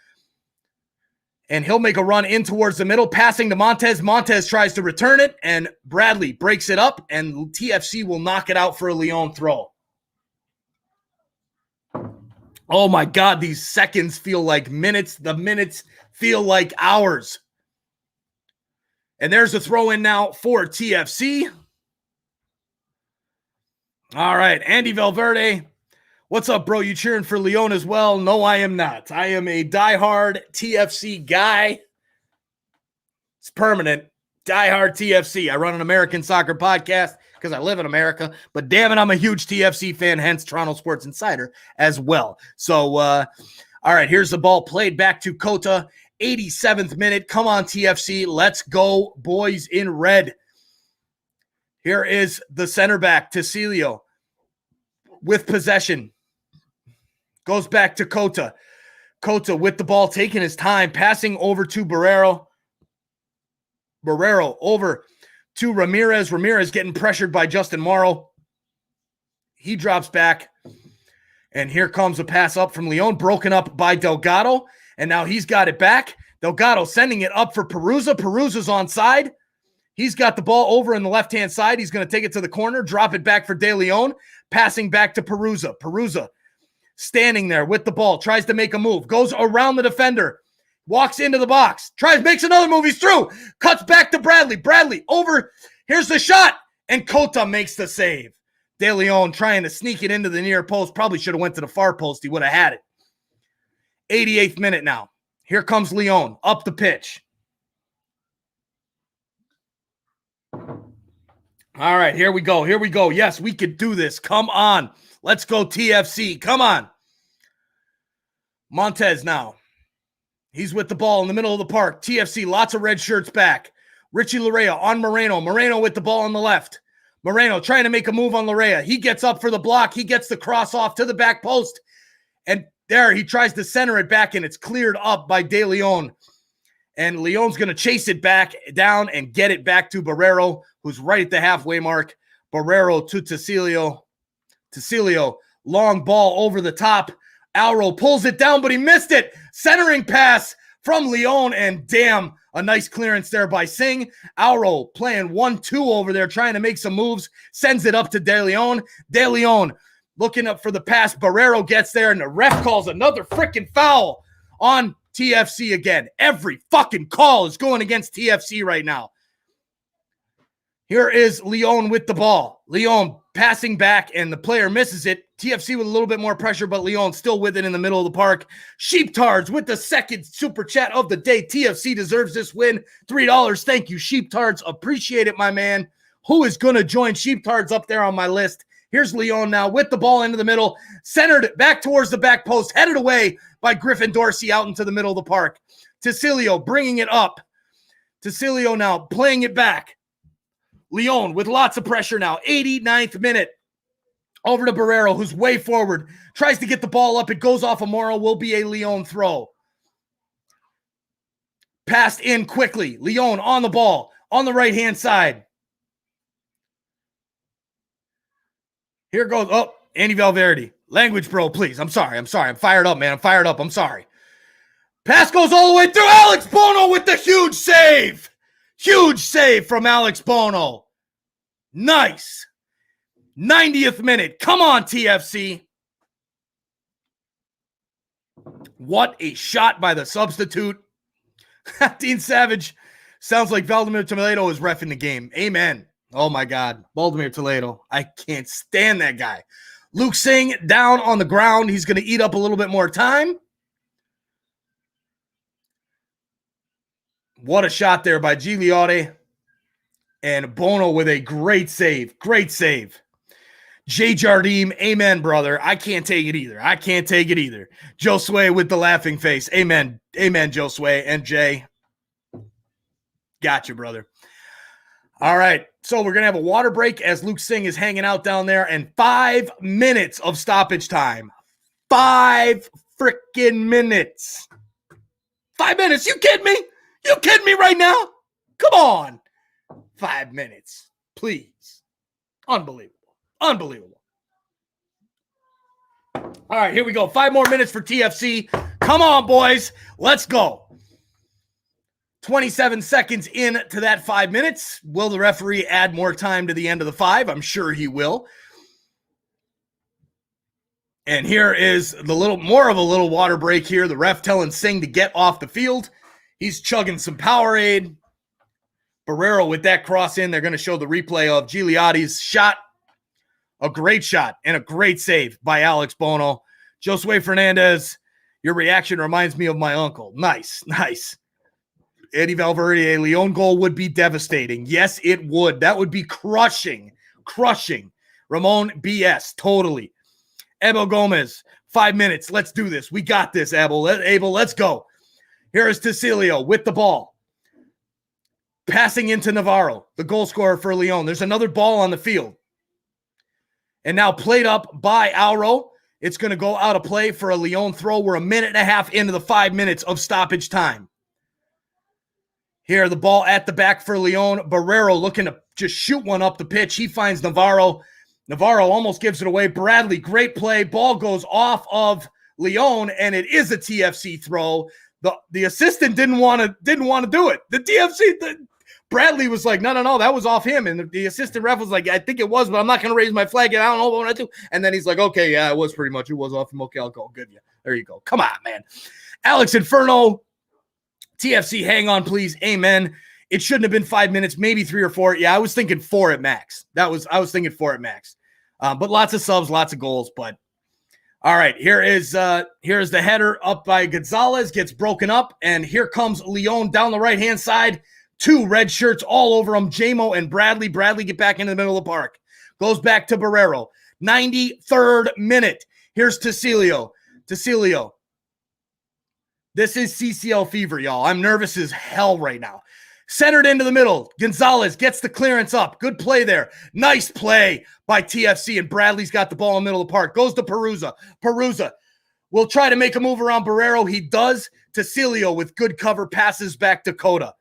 Speaker 1: and he'll make a run in towards the middle, passing to Montez. Montez tries to return it, and Bradley breaks it up, and TFC will knock it out for a Leon throw. Oh, my God, these seconds feel like minutes. The minutes feel like hours. And there's a throw in now for TFC. All right, Andy Valverde. What's up, bro? You cheering for Leon as well? No, I am not. I am a diehard TFC guy. It's permanent. Diehard TFC. I run an American soccer podcast because I live in America. But damn it, I'm a huge TFC fan, hence Toronto Sports Insider as well. So, all right, here's the ball played back to Cota. 87th minute. Come on, TFC. Let's go, boys in red. Here is the center back, Tecilio, with possession. Goes back to Cota. Cota with the ball, taking his time, passing over to Barrero. Barrero over to Ramirez. Ramirez getting pressured by Justin Morrow. He drops back. And here comes a pass up from Leon, broken up by Delgado. And now he's got it back. Delgado sending it up for Perusa. Perusa's onside. He's got the ball over in the left-hand side. He's going to take it to the corner, drop it back for De Leon, passing back to Perusa. Perusa standing there with the ball, tries to make a move, goes around the defender, walks into the box, makes another move, he's through, cuts back to Bradley. Bradley over, here's the shot, and Cota makes the save. De Leon trying to sneak it into the near post, probably should have went to the far post, he would have had it. 88th minute now. Here comes Leon up the pitch. All right, here we go. Here we go. Yes, we could do this. Come on. Let's go, TFC. Come on. Montez now. He's with the ball in the middle of the park. TFC, lots of red shirts back. Richie Larea on Moreno. Moreno with the ball on the left. Moreno trying to make a move on Larea. He gets up for the block. He gets the cross off to the back post. And there, he tries to center it back, and it's cleared up by De Leon. And Leon's going to chase it back down and get it back to Barrero, who's right at the halfway mark. Barrero to Tecilio. Tecilio, long ball over the top. Auro pulls it down, but he missed it. Centering pass from Leon, and damn, a nice clearance there by Singh. Auro playing 1-2 over there, trying to make some moves. Sends it up to De Leon. De Leon looking up for the pass. Barrero gets there, and the ref calls another freaking foul on TFC again. Every fucking call is going against TFC right now. Here is Leon with the ball. Leon passing back, and the player misses it. TFC with a little bit more pressure, but Leon still with it in the middle of the park. Sheeptards with the second super chat of the day. TFC deserves this win. $3. Thank you, Sheeptards. Appreciate it, my man. Who is going to join Sheeptards up there on my list? Here's Leon now with the ball into the middle. Centered back towards the back post. Headed away by Griffin Dorsey out into the middle of the park. Tecilio bringing it up. Tecilio now playing it back. Leon with lots of pressure now. 89th minute. Over to Barrero, who's way forward. Tries to get the ball up. It goes off of Morrow. Will be a Leon throw. Passed in quickly. Leon on the ball. On the right-hand side. Here goes. Oh, Andy Valverde. Language, bro, please. I'm sorry. I'm fired up, man. I'm sorry. Pass goes all the way through. Alex Bono with the huge save. Huge save from Alex Bono. Nice. 90th minute. Come on, TFC. What a shot by the substitute. Dean Savage. Sounds like Vladimir Toledo is reffing the game. Amen. Oh, my God. Vladimir Toledo. I can't stand that guy. Luke Singh down on the ground. He's going to eat up a little bit more time. What a shot there by Gigliotti. And Bono with a great save. Great save. Jay Jardim, amen, brother. I can't take it either. Josue with the laughing face. Amen. Amen, Josue and Jay. Gotcha, brother. All right. So we're going to have a water break as Luke Singh is hanging out down there, and 5 minutes of stoppage time. 5 freaking minutes. 5 minutes. You kidding me? You kidding me right now? Come on. 5 minutes. Please. Unbelievable. Unbelievable. All right, here we go. 5 more minutes for TFC. Come on, boys. Let's go. 27 seconds into that 5 minutes. Will the referee add more time to the end of the 5? I'm sure he will. And here is the more of a little water break here. The ref telling Singh to get off the field. He's chugging some Powerade. Barrero with that cross in. They're going to show the replay of Gigliotti's shot. A great shot and a great save by Alex Bono. Josue Fernandez, your reaction reminds me of my uncle. Nice, nice. Eddie Valverde, a Leon goal would be devastating. Yes, it would. That would be crushing. Crushing. Ramon, BS, totally. Abel Gomez, 5 minutes. Let's do this. We got this, Abel. Let's go. Here is Tecilio with the ball. Passing into Navarro, the goal scorer for Leon. There's another ball on the field. And now played up by Auro. It's going to go out of play for a Leon throw. We're a minute and a half into the 5 minutes of stoppage time. Here, the ball at the back for Leon. Barrero looking to just shoot one up the pitch. He finds Navarro. Navarro almost gives it away. Bradley, great play. Ball goes off of Leon, and it is a TFC throw. The assistant didn't want to do it. The TFC, Bradley was like, no, that was off him. And the assistant ref was like, I think it was, but I'm not going to raise my flag, and I don't know what I do. And then he's like, okay, yeah, it was pretty much. It was off him. Okay, I'll go. Good, yeah. There you go. Come on, man. Alex Inferno. TFC, hang on, please. Amen. It shouldn't have been 5 minutes, maybe 3 or 4. Yeah, I was thinking 4 at max. I was thinking 4 at max. But lots of subs, lots of goals. But all right, here's the header up by Gonzalez, gets broken up, and here comes Leon down the right-hand side. 2 red shirts all over him, Jamo and Bradley. Bradley get back into the middle of the park. Goes back to Barrero. 93rd minute. Here's Tecilio. This is CCL Fever, y'all. I'm nervous as hell right now. Centered into the middle. Gonzalez gets the clearance up. Good play there. Nice play by TFC, and Bradley's got the ball in the middle of the park. Goes to Perusa. Perusa will try to make a move around Barrero. He does. Tecilio with good cover passes back to Cota.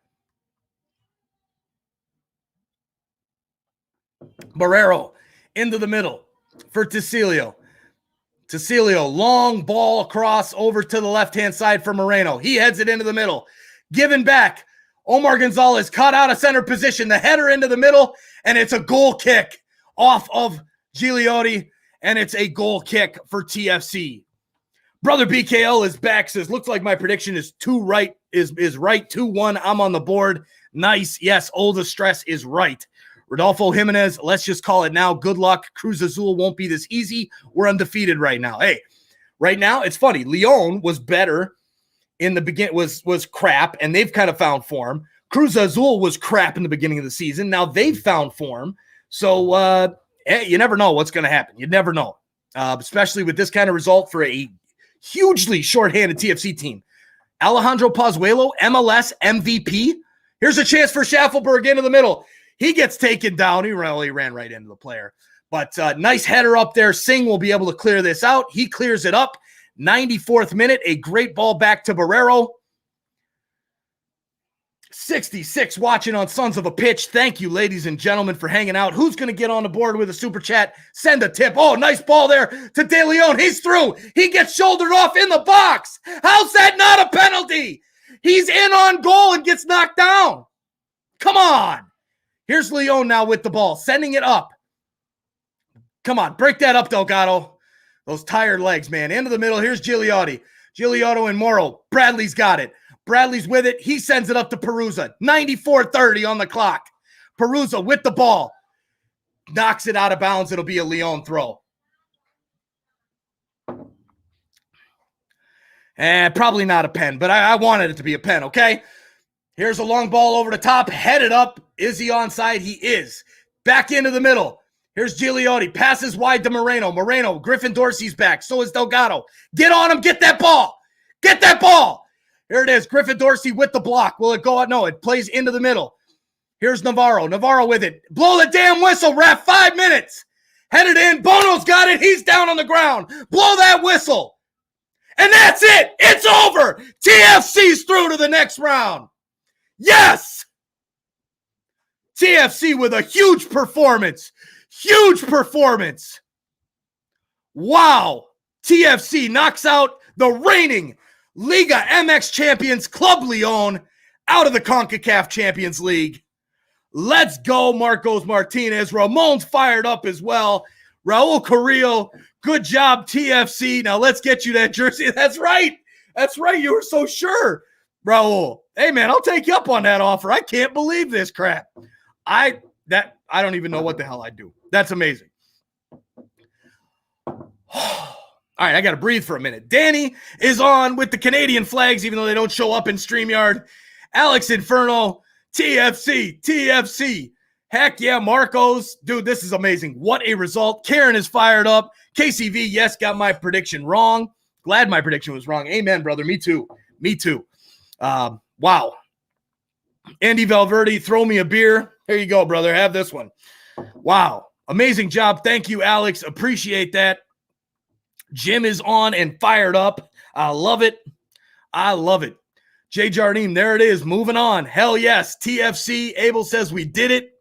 Speaker 1: Barrero into the middle for Tecilio. Tecilio, long ball across over to the left-hand side for Moreno. He heads it into the middle. Given back. Omar Gonzalez caught out of center position. The header into the middle, and it's a goal kick off of Gigliotti, and it's a goal kick for TFC. Brother BKL is back, says, looks like my prediction is right. 2-1. I'm on the board. Nice. Yes, the stress is right. Rodolfo Jimenez, let's just call it now. Good luck. Cruz Azul won't be this easy. We're undefeated right now. Hey, right now, it's funny. Leon was better in the beginning, was crap, and they've kind of found form. Cruz Azul was crap in the beginning of the season. Now they've found form. So, hey, you never know what's going to happen. You never know, especially with this kind of result for a hugely shorthanded TFC team. Alejandro Pozuelo, MLS MVP. Here's a chance for Schaffelberg into the middle. He gets taken down. He really ran right into the player. But nice header up there. Singh will be able to clear this out. He clears it up. 94th minute, a great ball back to Barrero. 66 watching on Sons of a Pitch. Thank you, ladies and gentlemen, for hanging out. Who's going to get on the board with a super chat? Send a tip. Oh, nice ball there to De Leon. He's through. He gets shouldered off in the box. How's that not a penalty? He's in on goal and gets knocked down. Come on. Here's Leon now with the ball, sending it up. Come on, break that up, Delgado. Those tired legs, man. Into the middle. Here's Gigliotti. Gigliotto and Morrow. Bradley's got it. Bradley's with it. He sends it up to Peruzza. 94:30 on the clock. Peruzza with the ball. Knocks it out of bounds. It'll be a Leon throw. Probably not a pen, but I wanted it to be a pen, okay? Here's a long ball over the top. Headed up. Is he onside? He is. Back into the middle. Here's Gigliotti. Passes wide to Moreno. Moreno. Griffin Dorsey's back. So is Delgado. Get on him. Get that ball. Get that ball. Here it is. Griffin Dorsey with the block. Will it go out? No, it plays into the middle. Here's Navarro. Navarro with it. Blow the damn whistle, ref. 5 minutes. Headed in. Bono's got it. He's down on the ground. Blow that whistle. And that's it. It's over. TFC's through to the next round. Yes. TFC with a huge performance. Huge performance. Wow. TFC knocks out the reigning Liga MX champions Club Leon out of the Concacaf Champions League. Let's go, Marcos Martinez. Ramon's fired up as well. Raul Carrillo, good job, TFC. Now let's get you that jersey. That's right. That's right. You were so sure, Raul. Hey, man, I'll take you up on that offer. I can't believe this crap. I don't even know what the hell I'd do. That's amazing. All right, I got to breathe for a minute. Danny is on with the Canadian flags, even though they don't show up in StreamYard. Alex Inferno, TFC. Heck yeah, Marcos. Dude, this is amazing. What a result. Karen is fired up. KCV, yes, got my prediction wrong. Glad my prediction was wrong. Amen, brother. Me too. Wow. Andy Valverde, throw me a beer. Here you go, brother. Have this one. Wow. Amazing job. Thank you, Alex. Appreciate that. Jim is on and fired up. I love it. Jay Jardim, there it is. Moving on. Hell yes. TFC. Abel says we did it.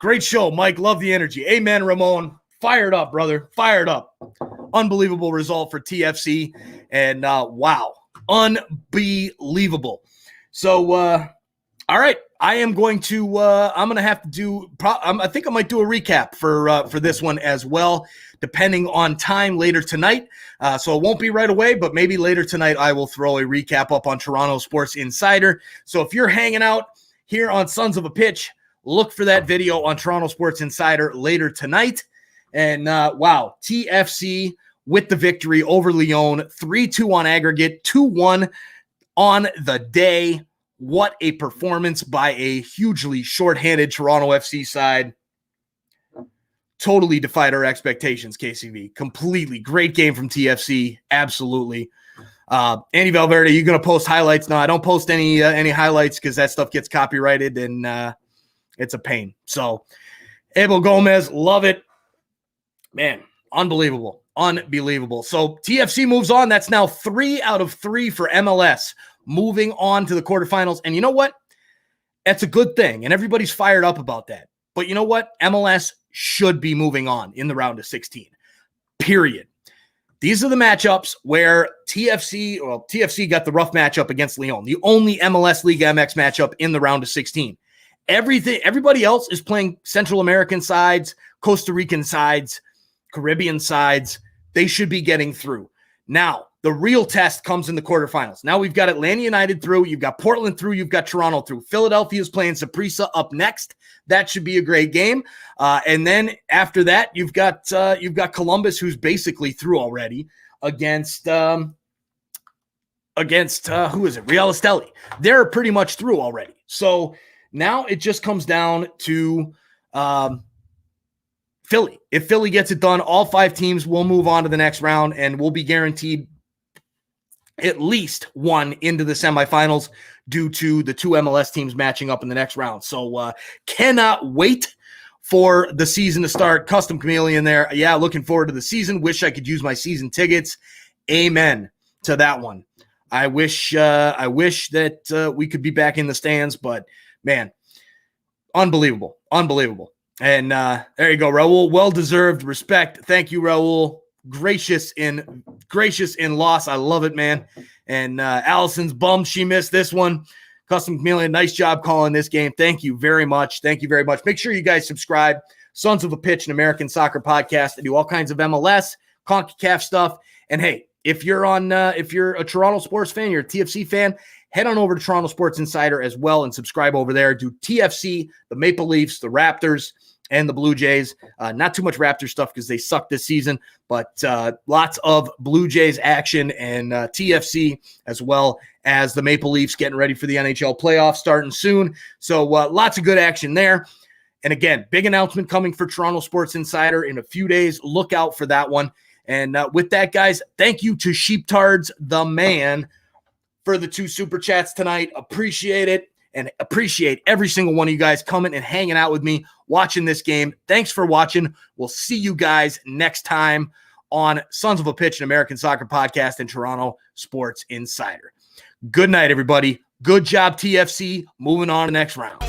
Speaker 1: Great show, Mike. Love the energy. Amen, Ramon. Fired up, brother. Fired up. Unbelievable result for TFC. And wow. Unbelievable. So, all right. I am going to, I'm going to have to do, I think I might do a recap for this one as well, depending on time later tonight. So it won't be right away, but maybe later tonight I will throw a recap up on Toronto Sports Insider. So if you're hanging out here on Sons of a Pitch, look for that video on Toronto Sports Insider later tonight. And wow, TFC with the victory over Leon, 3-2 on aggregate, 2-1 on the day. What a performance by a hugely shorthanded Toronto FC side. Totally defied our expectations, KCV. Completely. Great game from TFC. Absolutely. Andy Valverde, you going to post highlights? No, I don't post any highlights because that stuff gets copyrighted and it's a pain. So, Abel Gomez, love it. Man, unbelievable. So, TFC moves on. That's now 3 out of 3 for MLS. Moving on to the quarterfinals. And you know what? That's a good thing. And everybody's fired up about that. But you know what? MLS should be moving on in the round of 16. Period. These are the matchups where TFC got the rough matchup against Leon. The only MLS League MX matchup in the round of 16. Everybody else is playing Central American sides, Costa Rican sides, Caribbean sides. They should be getting through. Now, the real test comes in the quarterfinals. Now we've got Atlanta United through. You've got Portland through. You've got Toronto through. Philadelphia is playing Saprissa up next. That should be a great game. And then after that, you've got Columbus, who's basically through already against who is it? Real Esteli. They're pretty much through already. So now it just comes down to Philly. If Philly gets it done, all 5 teams will move on to the next round and will be guaranteed at least one into the semifinals due to the 2 MLS teams matching up in the next round. So cannot wait for the season to start. Custom Chameleon there. Yeah, looking forward to the season. Wish I could use my season tickets. Amen to that one. I wish that we could be back in the stands, but man, unbelievable. And there you go, Raul. Well-deserved respect. Thank you, Raul. Gracious in loss. I love it, man. And Allison's bummed she missed this one. Custom Chameleon, nice job calling this game. Thank you very much. Make sure you guys subscribe. Sons of a Pitch, an American soccer podcast. I do all kinds of MLS, CONCACAF stuff. And hey, if you're a Toronto sports fan, you're a TFC fan, head on over to Toronto Sports Insider as well and subscribe over there. Do TFC, the Maple Leafs, the Raptors, and the Blue Jays. Not too much Raptors stuff because they suck this season, but lots of Blue Jays action and TFC as well as the Maple Leafs getting ready for the NHL playoffs starting soon. So lots of good action there. And again, big announcement coming for Toronto Sports Insider in a few days. Look out for that one. And with that, guys, thank you to Sheeptards, the man, for the 2 super chats tonight. Appreciate it. And appreciate every single one of you guys coming and hanging out with me, watching this game. Thanks for watching. We'll see you guys next time on Sons of a Pitch, an American soccer podcast, and Toronto Sports Insider. Good night, everybody. Good job, TFC. Moving on to the next round.